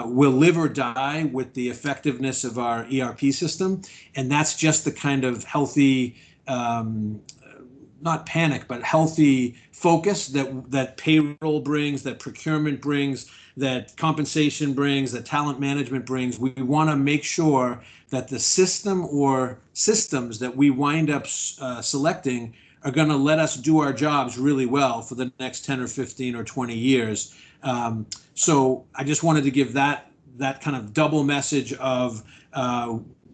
will live or die with the effectiveness of our ERP system. And that's just the kind of healthy, not panic, but healthy focus that payroll brings, that procurement brings, that compensation brings, that talent management brings. We want to make sure that the system or systems that we wind up selecting are going to let us do our jobs really well for the next 10 or 15 or 20 years. So I just wanted to give that kind of double message of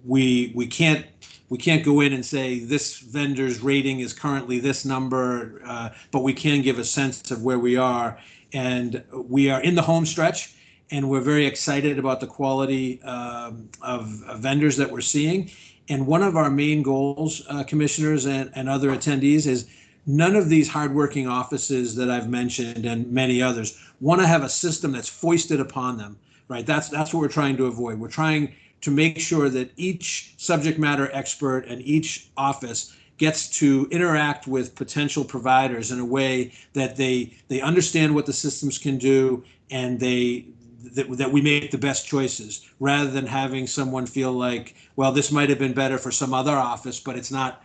we can't go in and say this vendor's rating is currently this number, but we can give a sense of where we are. And we are in the home stretch, and we're very excited about the quality of vendors that we're seeing. And one of our main goals, commissioners and other attendees, is none of these hardworking offices that I've mentioned and many others want to have a system that's foisted upon them, right? That's what we're trying to avoid. We're trying to make sure that each subject matter expert and each office gets to interact with potential providers in a way that they understand what the systems can do, and that we make the best choices, rather than having someone feel like, well, this might have been better for some other office, but it's not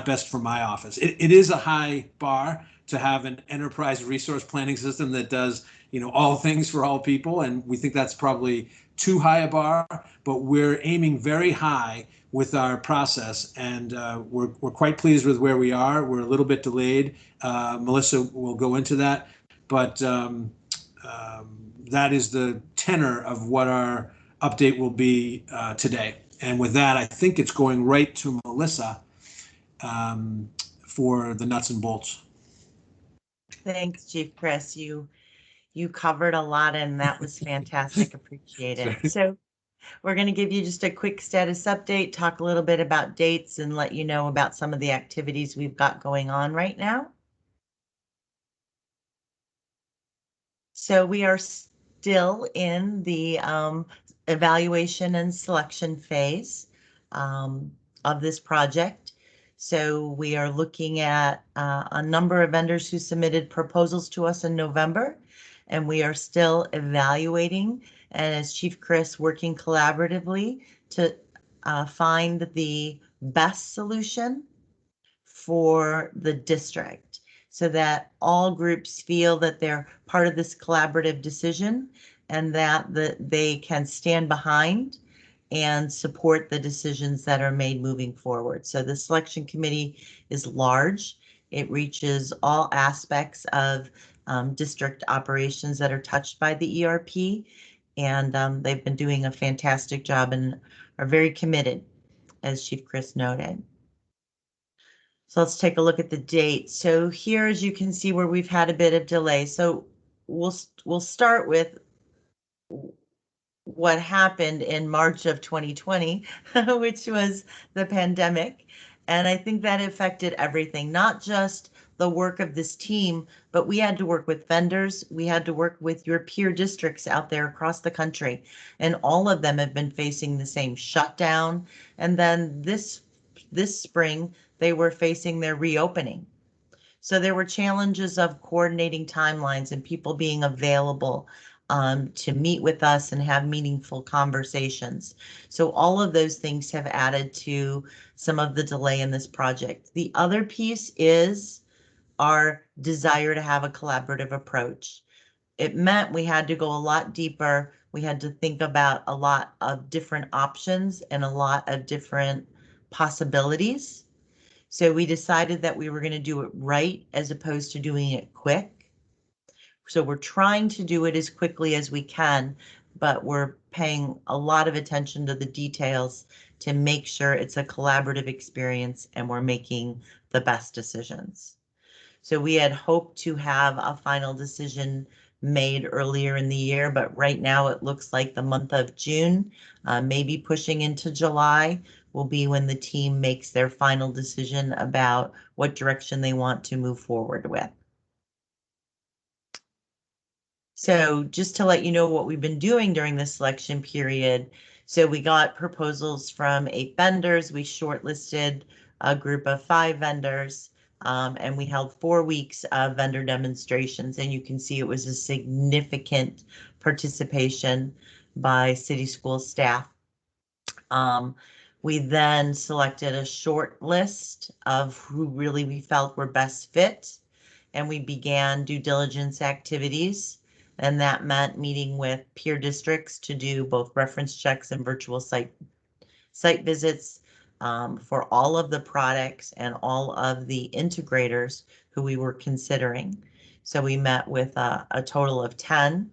best for my office. It is a high bar to have an enterprise resource planning system that does, all things for all people, and we think that's probably too high a bar, but we're aiming very high with our process, and we're quite pleased with where we are. We're a little bit delayed. Melissa will go into that, but that is the tenor of what our update will be today. And with that, I think it's going right to Melissa for the nuts and bolts. Thanks, Chief Chris. You covered a lot, and that was fantastic. Appreciate it. So we're going to give you just a quick status update, talk a little bit about dates, and let you know about some of the activities we've got going on right now. So we are still in the evaluation and selection phase. of this project. So we are looking at a number of vendors who submitted proposals to us in November, and we are still evaluating, and as Chief Chris, working collaboratively to find the best solution for the district so that all groups feel that they're part of this collaborative decision and that they can stand behind and support the decisions that are made moving forward. So the selection committee is large. It reaches all aspects of district operations that are touched by the ERP, and they've been doing a fantastic job and are very committed, as Chief Chris noted. So let's take a look at the date. So here, as you can see, where we've had a bit of delay. So we'll start with what happened in March of 2020, which was the pandemic. And I think that affected everything, not just the work of this team, but we had to work with vendors. We had to work with your peer districts out there across the country. And all of them have been facing the same shutdown. And then this spring, they were facing their reopening. So there were challenges of coordinating timelines and people being available to meet with us and have meaningful conversations. So all of those things have added to some of the delay in this project. The other piece is our desire to have a collaborative approach. It meant we had to go a lot deeper. We had to think about a lot of different options and a lot of different possibilities. So we decided that we were going to do it right as opposed to doing it quick. So we're trying to do it as quickly as we can, but we're paying a lot of attention to the details to make sure it's a collaborative experience and we're making the best decisions. So we had hoped to have a final decision made earlier in the year, but right now it looks like the month of June, maybe pushing into July, will be when the team makes their final decision about what direction they want to move forward with. So just to let you know what we've been doing during the selection period. So we got proposals from 8 vendors. We shortlisted a group of 5 vendors. And we held 4 weeks of vendor demonstrations, and you can see it was a significant participation by city school staff. We then selected a short list of who really we felt were best fit, and we began due diligence activities. And that meant meeting with peer districts to do both reference checks and virtual site visits for all of the products and all of the integrators who we were considering. So we met with a total of 10,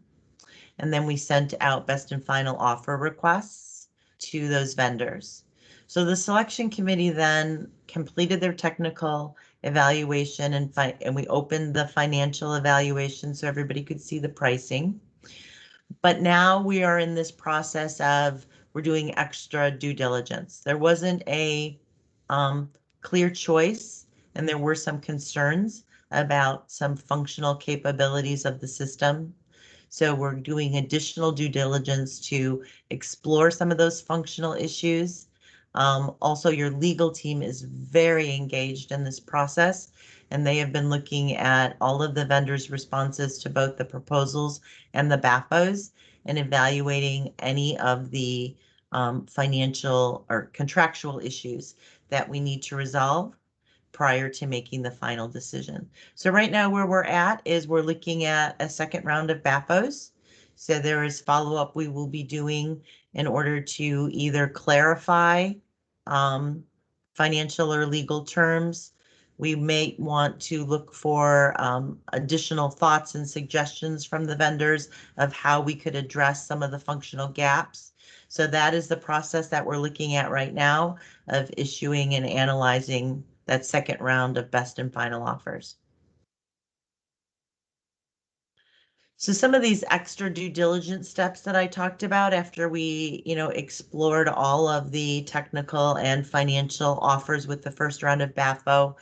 and then we sent out best and final offer requests to those vendors. So the selection committee then completed their technical evaluation and we opened the financial evaluation so everybody could see the pricing. But now we are in this process of we're doing extra due diligence. There wasn't a clear choice, and there were some concerns about some functional capabilities of the system. So we're doing additional due diligence to explore some of those functional issues. Also, your legal team is very engaged in this process, and they have been looking at all of the vendors' responses to both the proposals and the BAFOs and evaluating any of the financial or contractual issues that we need to resolve prior to making the final decision. So right now where we're at is we're looking at a second round of BAFOs. So there is follow-up we will be doing in order to either clarify financial or legal terms. We may want to look for additional thoughts and suggestions from the vendors of how we could address some of the functional gaps. So that is the process that we're looking at right now of issuing and analyzing that second round of best and final offers. So some of these extra due diligence steps that I talked about after we, explored all of the technical and financial offers with the first round of BAFO,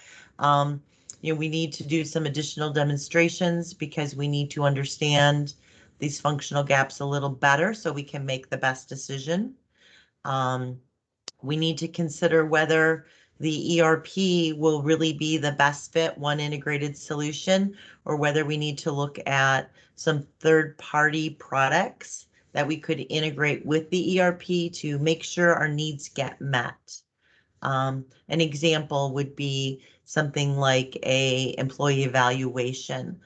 we need to do some additional demonstrations because we need to understand these functional gaps a little better so we can make the best decision. We need to consider whether the ERP will really be the best fit, one integrated solution, or whether we need to look at some third-party products that we could integrate with the ERP to make sure our needs get met. An example would be something like a employee evaluation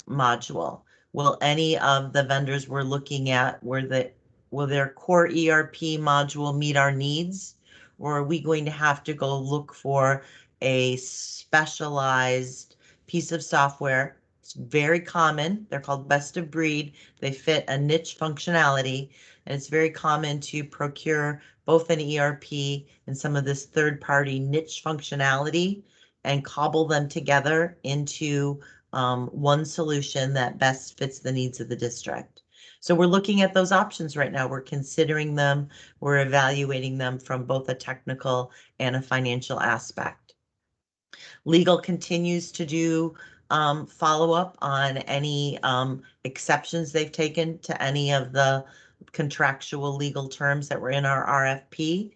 module. Will any of the vendors we're looking at, will their core ERP module meet our needs? Or are we going to have to go look for a specialized piece of software? It's very common. They're called best of breed. They fit a niche functionality, and it's very common to procure both an ERP and some of this third-party niche functionality and cobble them together into one solution that best fits the needs of the district. So we're looking at those options right now. We're considering them. We're evaluating them from both a technical and a financial aspect. Legal continues to do follow-up on any exceptions they've taken to any of the contractual legal terms that were in our RFP.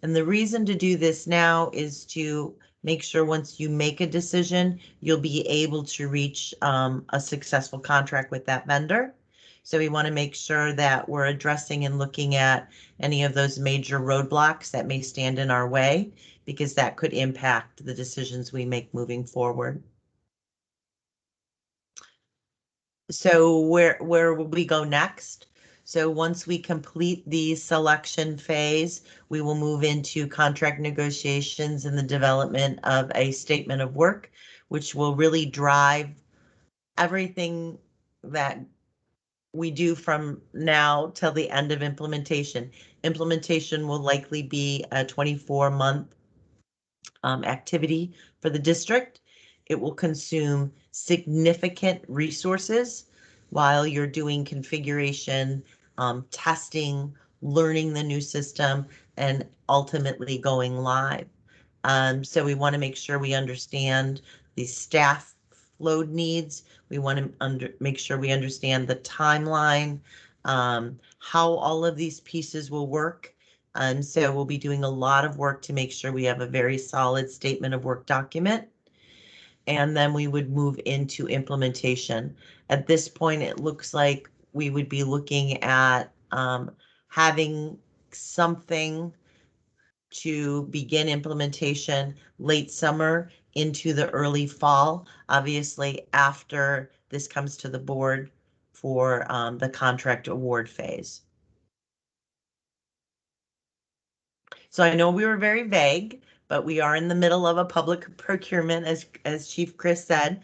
And the reason to do this now is to make sure once you make a decision, you'll be able to reach a successful contract with that vendor. So we want to make sure that we're addressing and looking at any of those major roadblocks that may stand in our way, because that could impact the decisions we make moving forward. So where will we go next? So once we complete the selection phase, we will move into contract negotiations and the development of a statement of work, which will really drive everything that we do from now till the end of implementation. Implementation will likely be a 24-month activity for the district. It will consume significant resources while you're doing configuration, testing, learning the new system, and ultimately going live. So we want to make sure we understand the staff load needs. We want to make sure we understand the timeline, how all of these pieces will work. So we'll be doing a lot of work to make sure we have a very solid statement of work document. And then we would move into implementation. At this point, it looks like we would be looking at having something to begin implementation late summer into the early fall, obviously after this comes to the board for the contract award phase. So I know we were very vague, but we are in the middle of a public procurement, as Chief Chris said.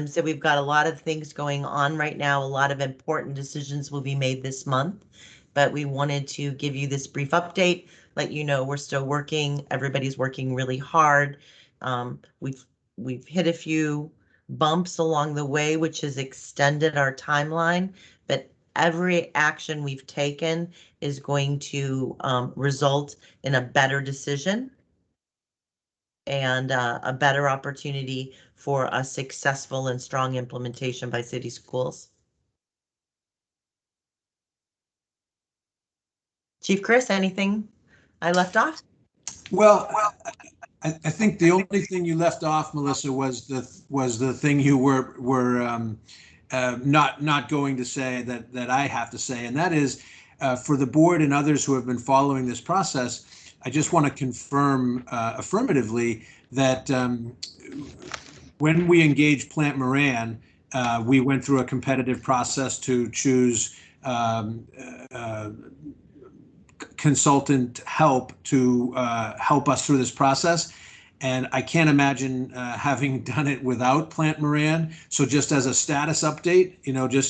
So we've got a lot of things going on right now. A lot of important decisions will be made this month, but we wanted to give you this brief update, let you know we're still working. Everybody's working really hard. We've hit a few bumps along the way, which has extended our timeline, but every action we've taken is going to result in a better decision and a better opportunity for a successful and strong implementation by city schools. Chief Chris, anything I left off? Well, I think the only thing you left off, Melissa, was the thing you were not going to say that I have to say, and that is for the board and others who have been following this process. I just want to confirm affirmatively that when we engaged Plant Moran, we went through a competitive process to choose consultant help to help us through this process. And I can't imagine having done it without Plant Moran. So just as a status update,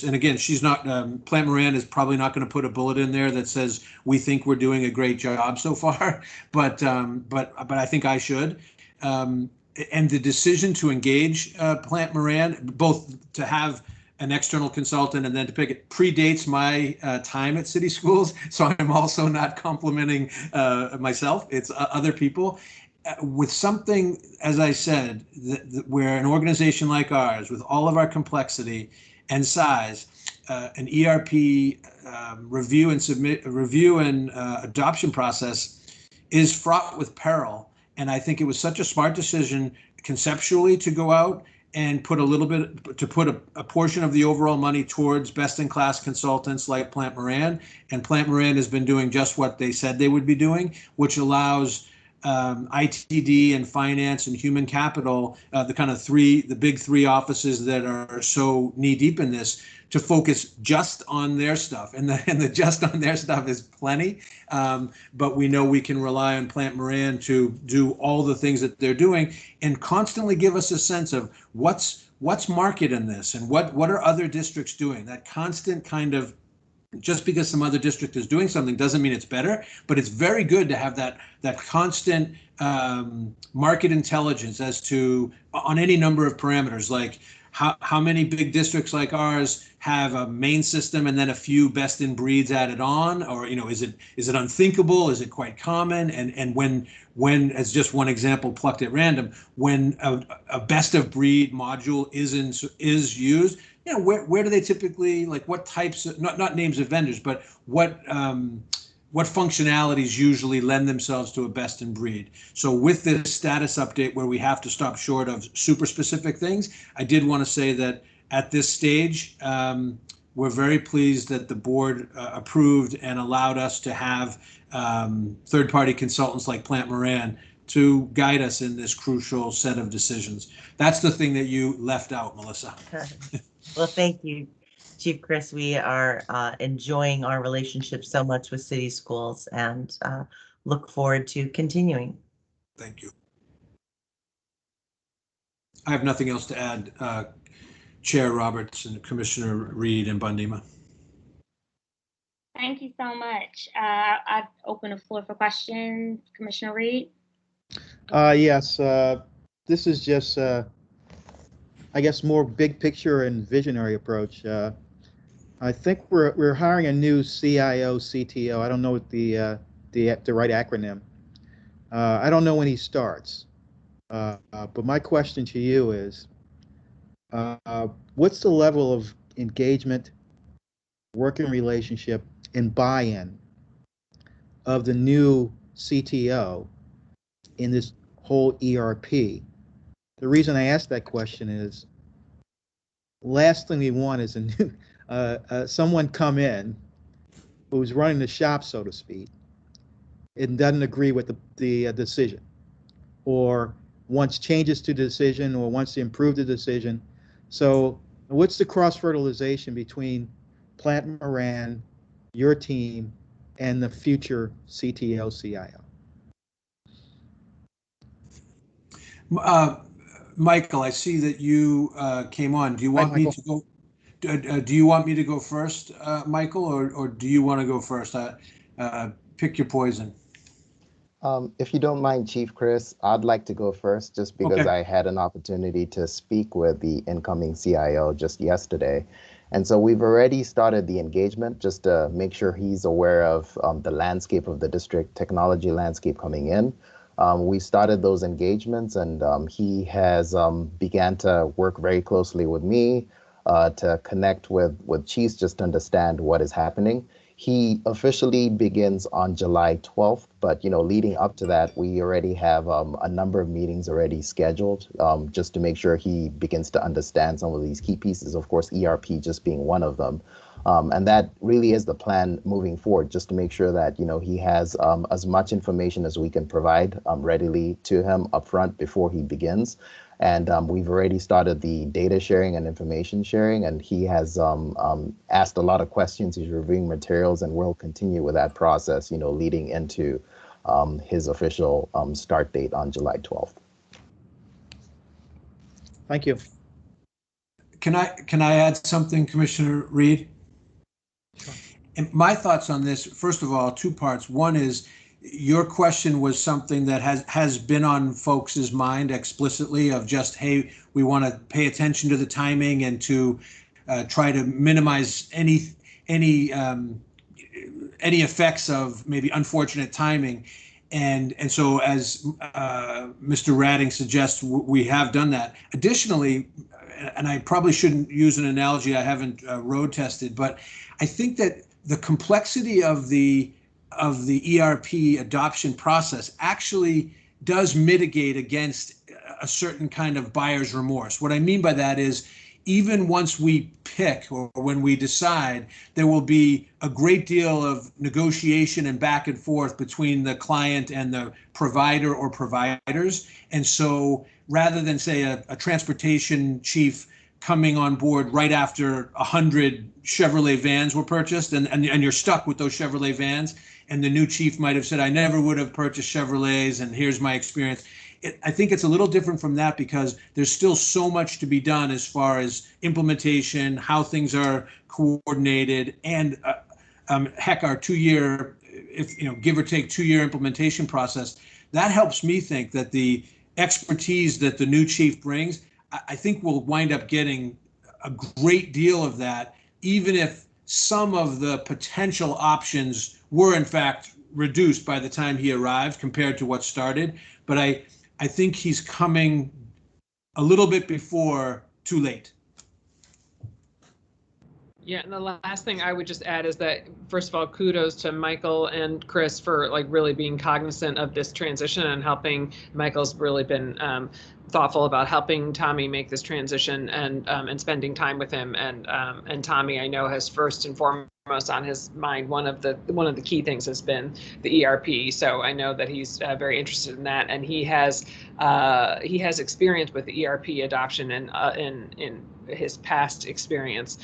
and again, she's not, Plant Moran is probably not going to put a bullet in there that says, we think we're doing a great job so far, but I think I should. And the decision to engage Plant Moran, both to have an external consultant and then to pick it, predates my time at city schools. So I'm also not complimenting myself, it's other people. With something, as I said, where an organization like ours, with all of our complexity and size, an ERP review and adoption process is fraught with peril. And I think it was such a smart decision conceptually to go out and put a portion of the overall money towards best-in-class consultants like Plant Moran. And Plant Moran has been doing just what they said they would be doing, which allows ITD and finance and human capital, the big three offices that are so knee deep in this, to focus just on their stuff. And the just on their stuff is plenty. But we know we can rely on Plant Moran to do all the things that they're doing and constantly give us a sense of what's market in this and what are other districts doing. That constant kind of, just because some other district is doing something doesn't mean it's better, but it's very good to have that constant market intelligence as to, on any number of parameters, like how many big districts like ours have a main system and then a few best in breeds added on, or is it unthinkable? Is it quite common? And when, as just one example plucked at random, when a best of breed module is used, where do they typically, like, what types of, not names of vendors, but what functionalities usually lend themselves to a best in breed? So with this status update where we have to stop short of super specific things, I did want to say that at this stage, we're very pleased that the board approved and allowed us to have third-party consultants like Plant Moran to guide us in this crucial set of decisions. That's the thing that you left out, Melissa. Well, thank you, Chief Chris. We are enjoying our relationship so much with city schools and look forward to continuing. Thank you. I have nothing else to add, Chair Roberts and Commissioner Reed and Bundema. Thank you so much. I've opened the floor for questions. Commissioner Reed? Yes, this is just, I guess, more big picture and visionary approach. I think we're hiring a new CIO, CTO. I don't know what the right acronym. I don't know when he starts. But my question to you is, what's the level of engagement, working relationship, and buy-in of the new CTO in this whole ERP? The reason I ask that question is, last thing we want is a new someone come in who's running the shop, so to speak, and doesn't agree with the decision, or wants changes to the decision, or wants to improve the decision. So what's the cross-fertilization between Plant Moran, your team, and the future CTO, CIO? Michael, I see that you came on. Do you want me to go? Do you want me to go first, Michael, or do you want to go first? Pick your poison. If you don't mind, Chief Chris, I'd like to go first, just because Okay. I had an opportunity to speak with the incoming CIO just yesterday. And so we've already started the engagement just to make sure he's aware of the landscape of the district, technology landscape coming in. We started those engagements, and he has began to work very closely with me to connect with chiefs, just to understand what is happening. He officially begins on July 12th, but leading up to that, we already have a number of meetings already scheduled, just to make sure he begins to understand some of these key pieces, of course, ERP just being one of them. And that really is the plan moving forward, just to make sure that he has as much information as we can provide readily to him upfront before he begins. And we've already started the data sharing and information sharing, and he has asked a lot of questions. He's reviewing materials, and we'll continue with that process, leading into his official start date on July 12th. Thank you. Can I add something, Commissioner Reed? Sure. And my thoughts on this, first of all, two parts. One is, your question was something that has been on folks' mind explicitly, of just, hey, we want to pay attention to the timing and to try to minimize any effects of maybe unfortunate timing. And so, as Mr. Radding suggests, we have done that. Additionally, and I probably shouldn't use an analogy I haven't road tested, but I think that the complexity of the of the ERP adoption process actually does mitigate against a certain kind of buyer's remorse. What I mean by that is, even once we pick or when we decide, there will be a great deal of negotiation and back and forth between the client and the provider or providers. And so rather than say a transportation chief coming on board right after 100 Chevrolet vans were purchased and you're stuck with those Chevrolet vans, and the new chief might have said, I never would have purchased Chevrolets and here's my experience. I think it's a little different from that because there's still so much to be done as far as implementation, how things are coordinated, and heck, our 2-year, if give or take 2-year implementation process. That helps me think that the expertise that the new chief brings, I think we'll wind up getting a great deal of that, even if some of the potential options were in fact reduced by the time he arrived compared to what started. But I think he's coming a little bit before too late. Yeah, and the last thing I would just add is that, first of all, kudos to Michael and Chris for really being cognizant of this transition and helping. Michael's really been thoughtful about helping Tommy make this transition and spending time with him. And Tommy, I know, has first and foremost on his mind, one of the key things has been the ERP. So I know that he's very interested in that, and he has experience with the ERP adoption in his past experience.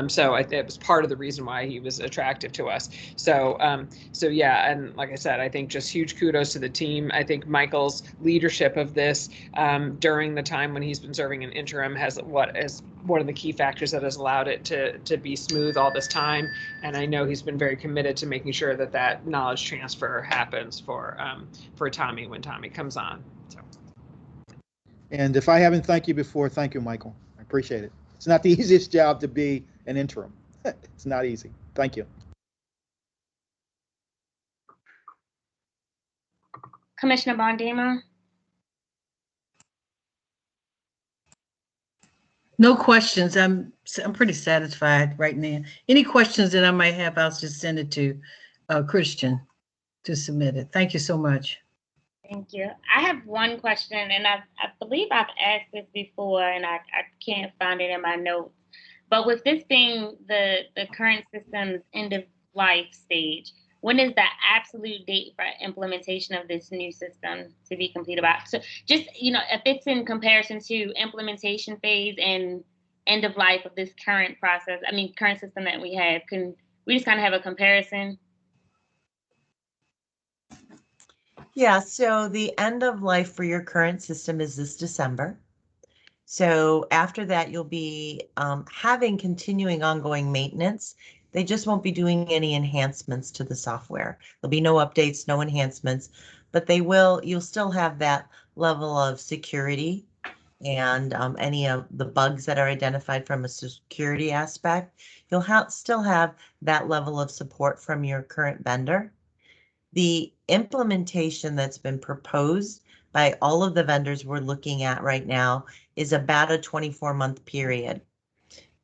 So it was part of the reason why he was attractive to us. So yeah, and like I said, I think just huge kudos to the team. I think Michael's leadership of this during the time when he's been serving an interim is one of the key factors that has allowed it to be smooth all this time. And I know he's been very committed to making sure that knowledge transfer happens for Tommy when Tommy comes on. So. And if I haven't thanked you before, thank you, Michael. I appreciate it. It's not the easiest job to be an interim. It's not easy. Thank you. Commissioner Bondima? No questions. I'm pretty satisfied right now. Any questions that I might have, I'll just send it to Christian to submit it. Thank you so much. Thank you. I have one question, and I believe I've asked this before, and I can't find it in my notes. But with this being the current system's end of life stage, when is the absolute date for implementation of this new system to be completed by? So just, if it's in comparison to implementation phase and end of life of this current process, current system that we have, can we just kind of have a comparison? Yeah, so the end of life for your current system is this December. So after that, you'll be having continuing ongoing maintenance. They just won't be doing any enhancements to the software. There'll be no updates, no enhancements, but you'll still have that level of security and any of the bugs that are identified from a security aspect. You'll still have that level of support from your current vendor. The implementation that's been proposed by all of the vendors we're looking at right now is about a 24-month period.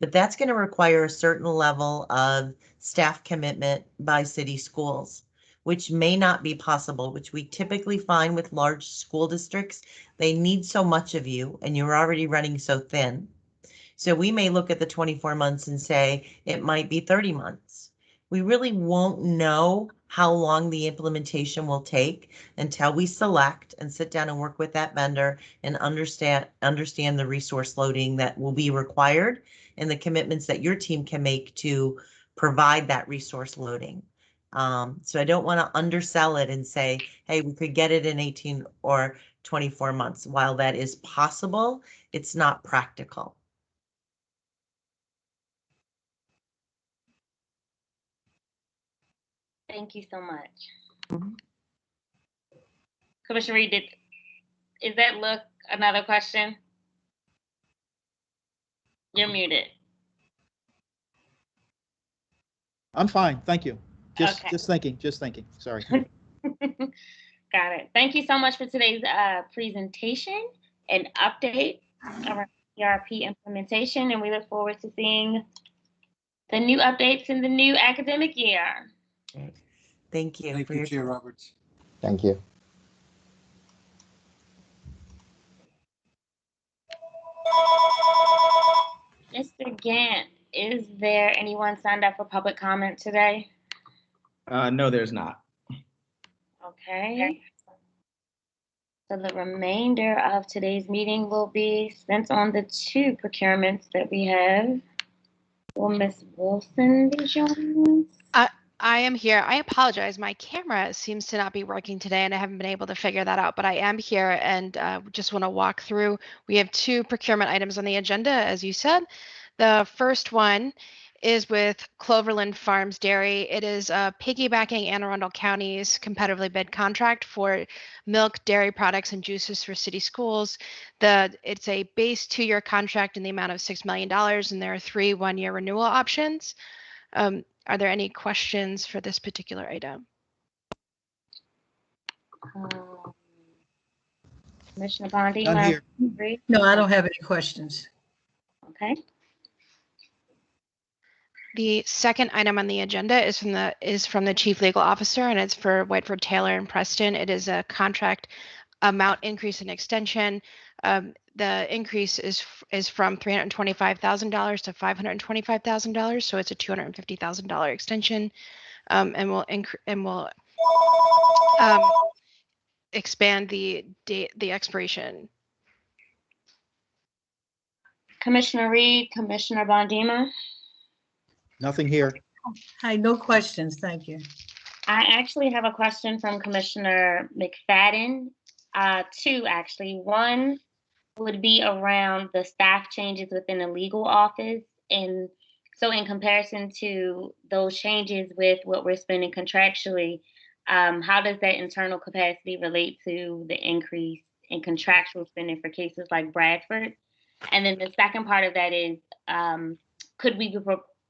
But that's going to require a certain level of staff commitment by city schools, which may not be possible, which we typically find with large school districts. They need so much of you, and you're already running so thin. So we may look at the 24 months and say it might be 30 months. We really won't know how long the implementation will take until we select and sit down and work with that vendor and understand the resource loading that will be required and the commitments that your team can make to provide that resource loading. So I don't want to undersell it and say, hey, we could get it in 18 or 24 months. While that is possible, it's not practical. Thank you so much. Mm-hmm. Commissioner Reed, is that look another question? You're muted. I'm fine. Thank you. Okay. Just thinking. Sorry. Got it. Thank you so much for today's presentation and update around ERP implementation, and we look forward to seeing the new updates in the new academic year. Thank you. Thank for you, your Chair Roberts. Thank you. Mr. Gant, is there anyone signed up for public comment today? No, there's not. Okay. So the remainder of today's meeting will be spent on the 2 procurements that we have. Will Ms. Wilson be joining us? I am here. I apologize. My camera seems to not be working today, and I haven't been able to figure that out, but I am here and just want to walk through. We have 2 procurement items on the agenda, as you said. The first one is with Cloverland Farms Dairy. It is piggybacking Anne Arundel County's competitively bid contract for milk, dairy products, and juices for city schools. It's a base 2-year contract in the amount of $6 million, and there are 3 one-year renewal options. Are there any questions for this particular item? Commissioner Bondi? None here. No, I don't have any questions. Okay. The second item on the agenda is from the Chief Legal Officer, and it's for Whiteford, Taylor, and Preston. It is a contract amount increase and extension. The increase is from $325,000 to $525,000, so it's a $250,000 extension, and will expand the expiration. Commissioner Reed, Commissioner Bondima? Nothing here. Hi, no questions. Thank you. I actually have a question from Commissioner McFadden. 2 actually. One would be around the staff changes within the legal office. And so in comparison to those changes with what we're spending contractually, how does that internal capacity relate to the increase in contractual spending for cases like Bradford? And then the second part of that is, could we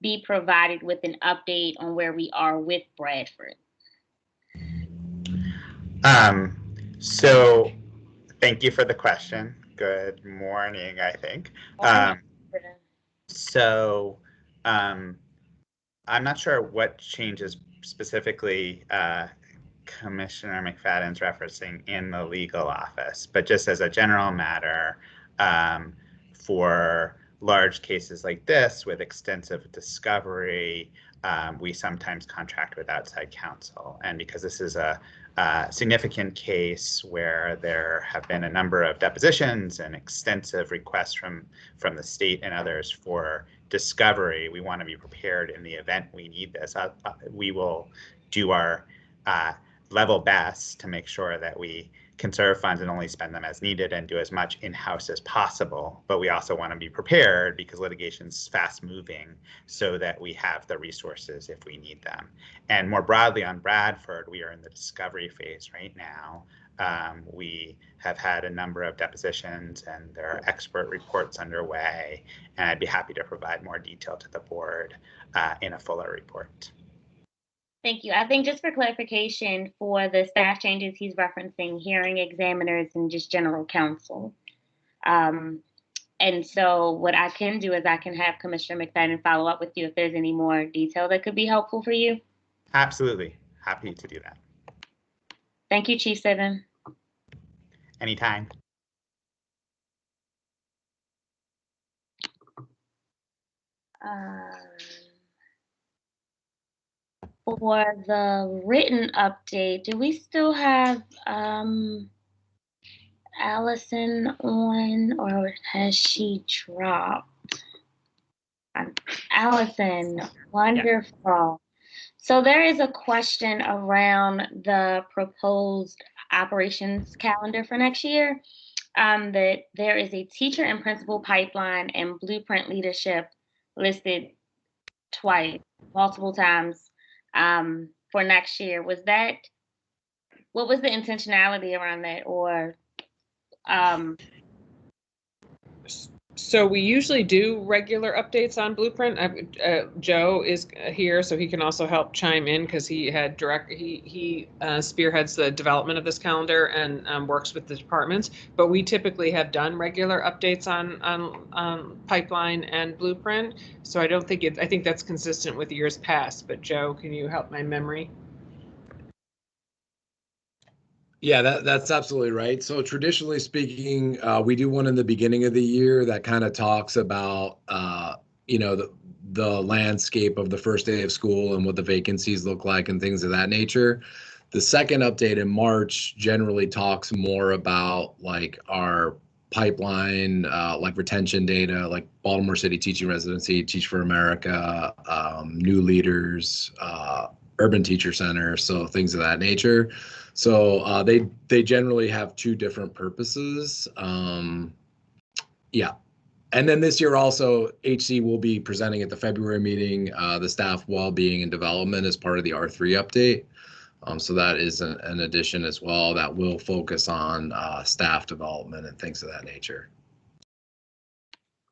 be provided with an update on where we are with Bradford? So thank you for the question. Good morning, I think. I'm not sure what changes specifically Commissioner McFadden's referencing in the legal office, but just as a general matter, for large cases like this with extensive discovery, we sometimes contract with outside counsel. And because this is a significant case where there have been a number of depositions and extensive requests from the state and others for discovery, we want to be prepared in the event we need this. We will do our level best to make sure that we conserve funds and only spend them as needed and do as much in-house as possible. But we also want to be prepared because litigation's fast moving so that we have the resources if we need them. And more broadly on Bradford, we are in the discovery phase right now. We have had a number of depositions and there are expert reports underway, and I'd be happy to provide more detail to the board in a fuller report. Thank you. I think just for clarification, for the staff changes, he's referencing hearing examiners and just general counsel. And so what I can do is I can have Commissioner McFadden follow up with you if there's any more detail that could be helpful for you. Absolutely. Happy to do that. Thank you, Chief Sivan. Anytime. For the written update, do we still have Allison on, or has she dropped? Allison, wonderful. Yeah. So there is a question around the proposed operations calendar for next year, that there is a teacher and principal pipeline and blueprint leadership listed twice, multiple times. For next year. What was the intentionality around that, or? So we usually do regular updates on Blueprint. Joe is here, so he can also help chime in because he spearheads the development of this calendar and works with the departments. But we typically have done regular updates on Pipeline and Blueprint. So I think that's consistent with years past. But Joe, can you help my memory? Yeah, that's absolutely right. So traditionally speaking, we do one in the beginning of the year that kind of talks about, the landscape of the first day of school and what the vacancies look like and things of that nature. The second update in March generally talks more about like our pipeline, like retention data, like Baltimore City Teaching Residency, Teach for America, new leaders, urban teacher center, so things of that nature. So they generally have two different purposes. Yeah. And then this year also, HC will be presenting at the February meeting, the staff well-being and development as part of the R3 update. So that is an addition as well that will focus on staff development and things of that nature.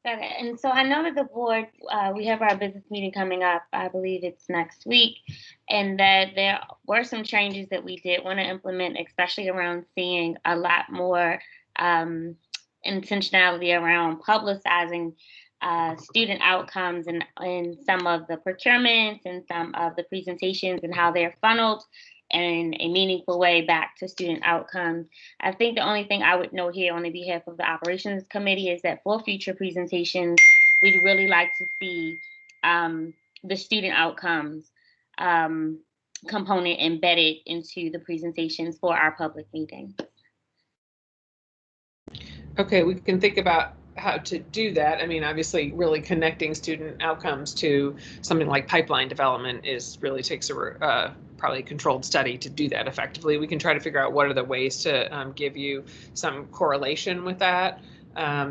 Okay, and so I know that the board, we have our business meeting coming up, I believe it's next week, and that there were some changes that we did want to implement, especially around seeing a lot more intentionality around publicizing student outcomes and some of the procurements and some of the presentations and how they're funneled in a meaningful way back to student outcomes. I think the only thing I would note here on the behalf of the operations committee is that for future presentations, we'd really like to see the student outcomes component embedded into the presentations for our public meetings. Okay, we can think about how to do that. I mean, obviously, really connecting student outcomes to something like pipeline development really takes a probably a controlled study to do that effectively. We can try to figure out what are the ways to give you some correlation with that.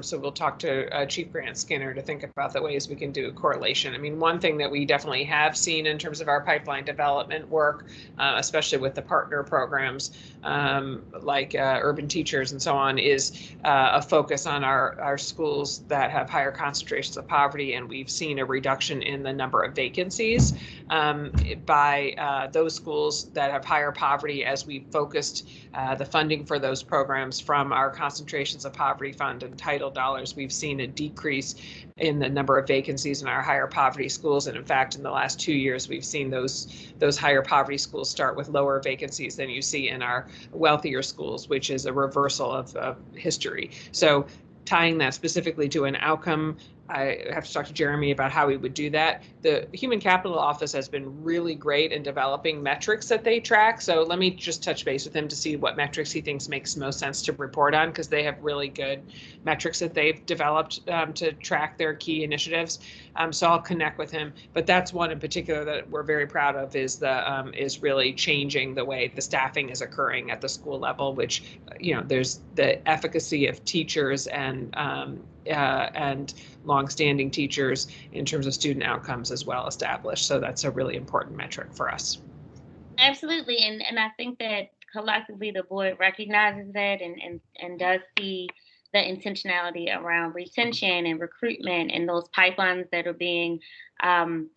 So we'll talk to Chief Grant Skinner to think about the ways we can do a correlation. I mean, one thing that we definitely have seen in terms of our pipeline development work, especially with the partner programs like urban teachers and so on, is a focus on our schools that have higher concentrations of poverty, and we've seen a reduction in the number of vacancies by those schools that have higher poverty as we focused the funding for those programs from our concentrations of poverty fund and title dollars. We've seen a decrease in the number of vacancies in our higher poverty schools, and in fact, in the last 2 years, we've seen those higher poverty schools start with lower vacancies than you see in our wealthier schools, which is a reversal of history. So tying that specifically to an outcome, I have to talk to Jeremy about how we would do that. The Human Capital Office has been really great in developing metrics that they track. So let me just touch base with him to see what metrics he thinks makes most sense to report on, because they have really good metrics that they've developed to track their key initiatives. So I'll connect with him. But that's one in particular that we're very proud of, is really changing the way the staffing is occurring at the school level, which, there's the efficacy of teachers and longstanding teachers in terms of student outcomes as well established. So that's a really important metric for us. Absolutely. And I think that collectively the board recognizes that and does see the intentionality around retention and recruitment and those pipelines that are being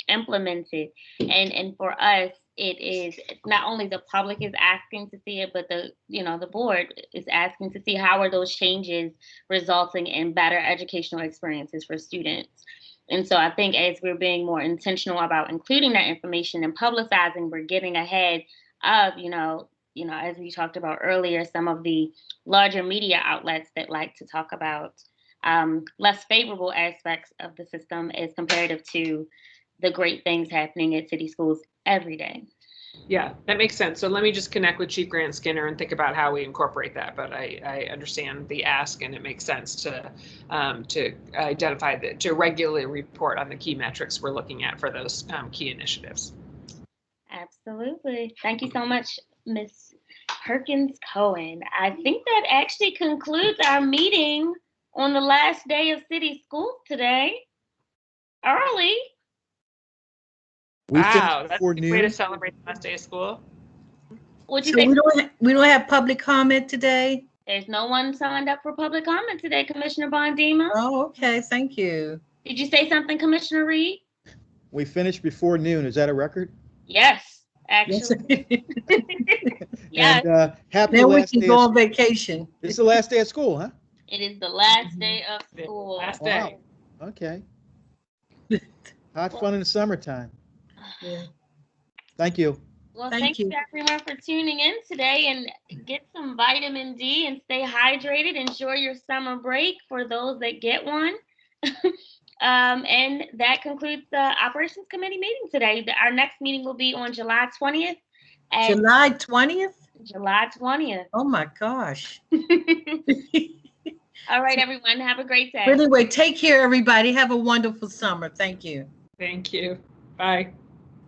implemented. And for us, it is not only the public is asking to see it, but the board is asking to see how are those changes resulting in better educational experiences for students. And so I think as we're being more intentional about including that information and publicizing, we're getting ahead of, as we talked about earlier, some of the larger media outlets that like to talk about less favorable aspects of the system as comparative to the great things happening at city schools every day. Yeah, that makes sense. So let me just connect with Chief Grant Skinner and think about how we incorporate that. But I understand the ask, and it makes sense to identify to regularly report on the key metrics we're looking at for those key initiatives. Absolutely. Thank you so much, Ms. Perkins Cohen. I think that actually concludes our meeting on the last day of city schools today. Early. Wow, that's a good way to celebrate the last day of school. What'd you say? We don't have public comment today? There's no one signed up for public comment today, Commissioner Bondima. Oh, okay. Thank you. Did you say something, Commissioner Reed? We finished before noon. Is that a record? Yes, actually. Yes. And happy then last we can day go of on vacation. This is the last day of school, huh? It is the last day of school. Last day. Wow. Okay. Hot fun in the summertime. Yeah. Thank you. Well, Thank thank you you. everyone for tuning in today, and get some vitamin D and stay hydrated. Enjoy your summer break for those that get one. And that concludes the Operations Committee meeting today. Our next meeting will be on July 20th. July 20th? July 20th. Oh my gosh. All right, everyone. Have a great day. Anyway, take care, everybody. Have a wonderful summer. Thank you. Thank you. Bye.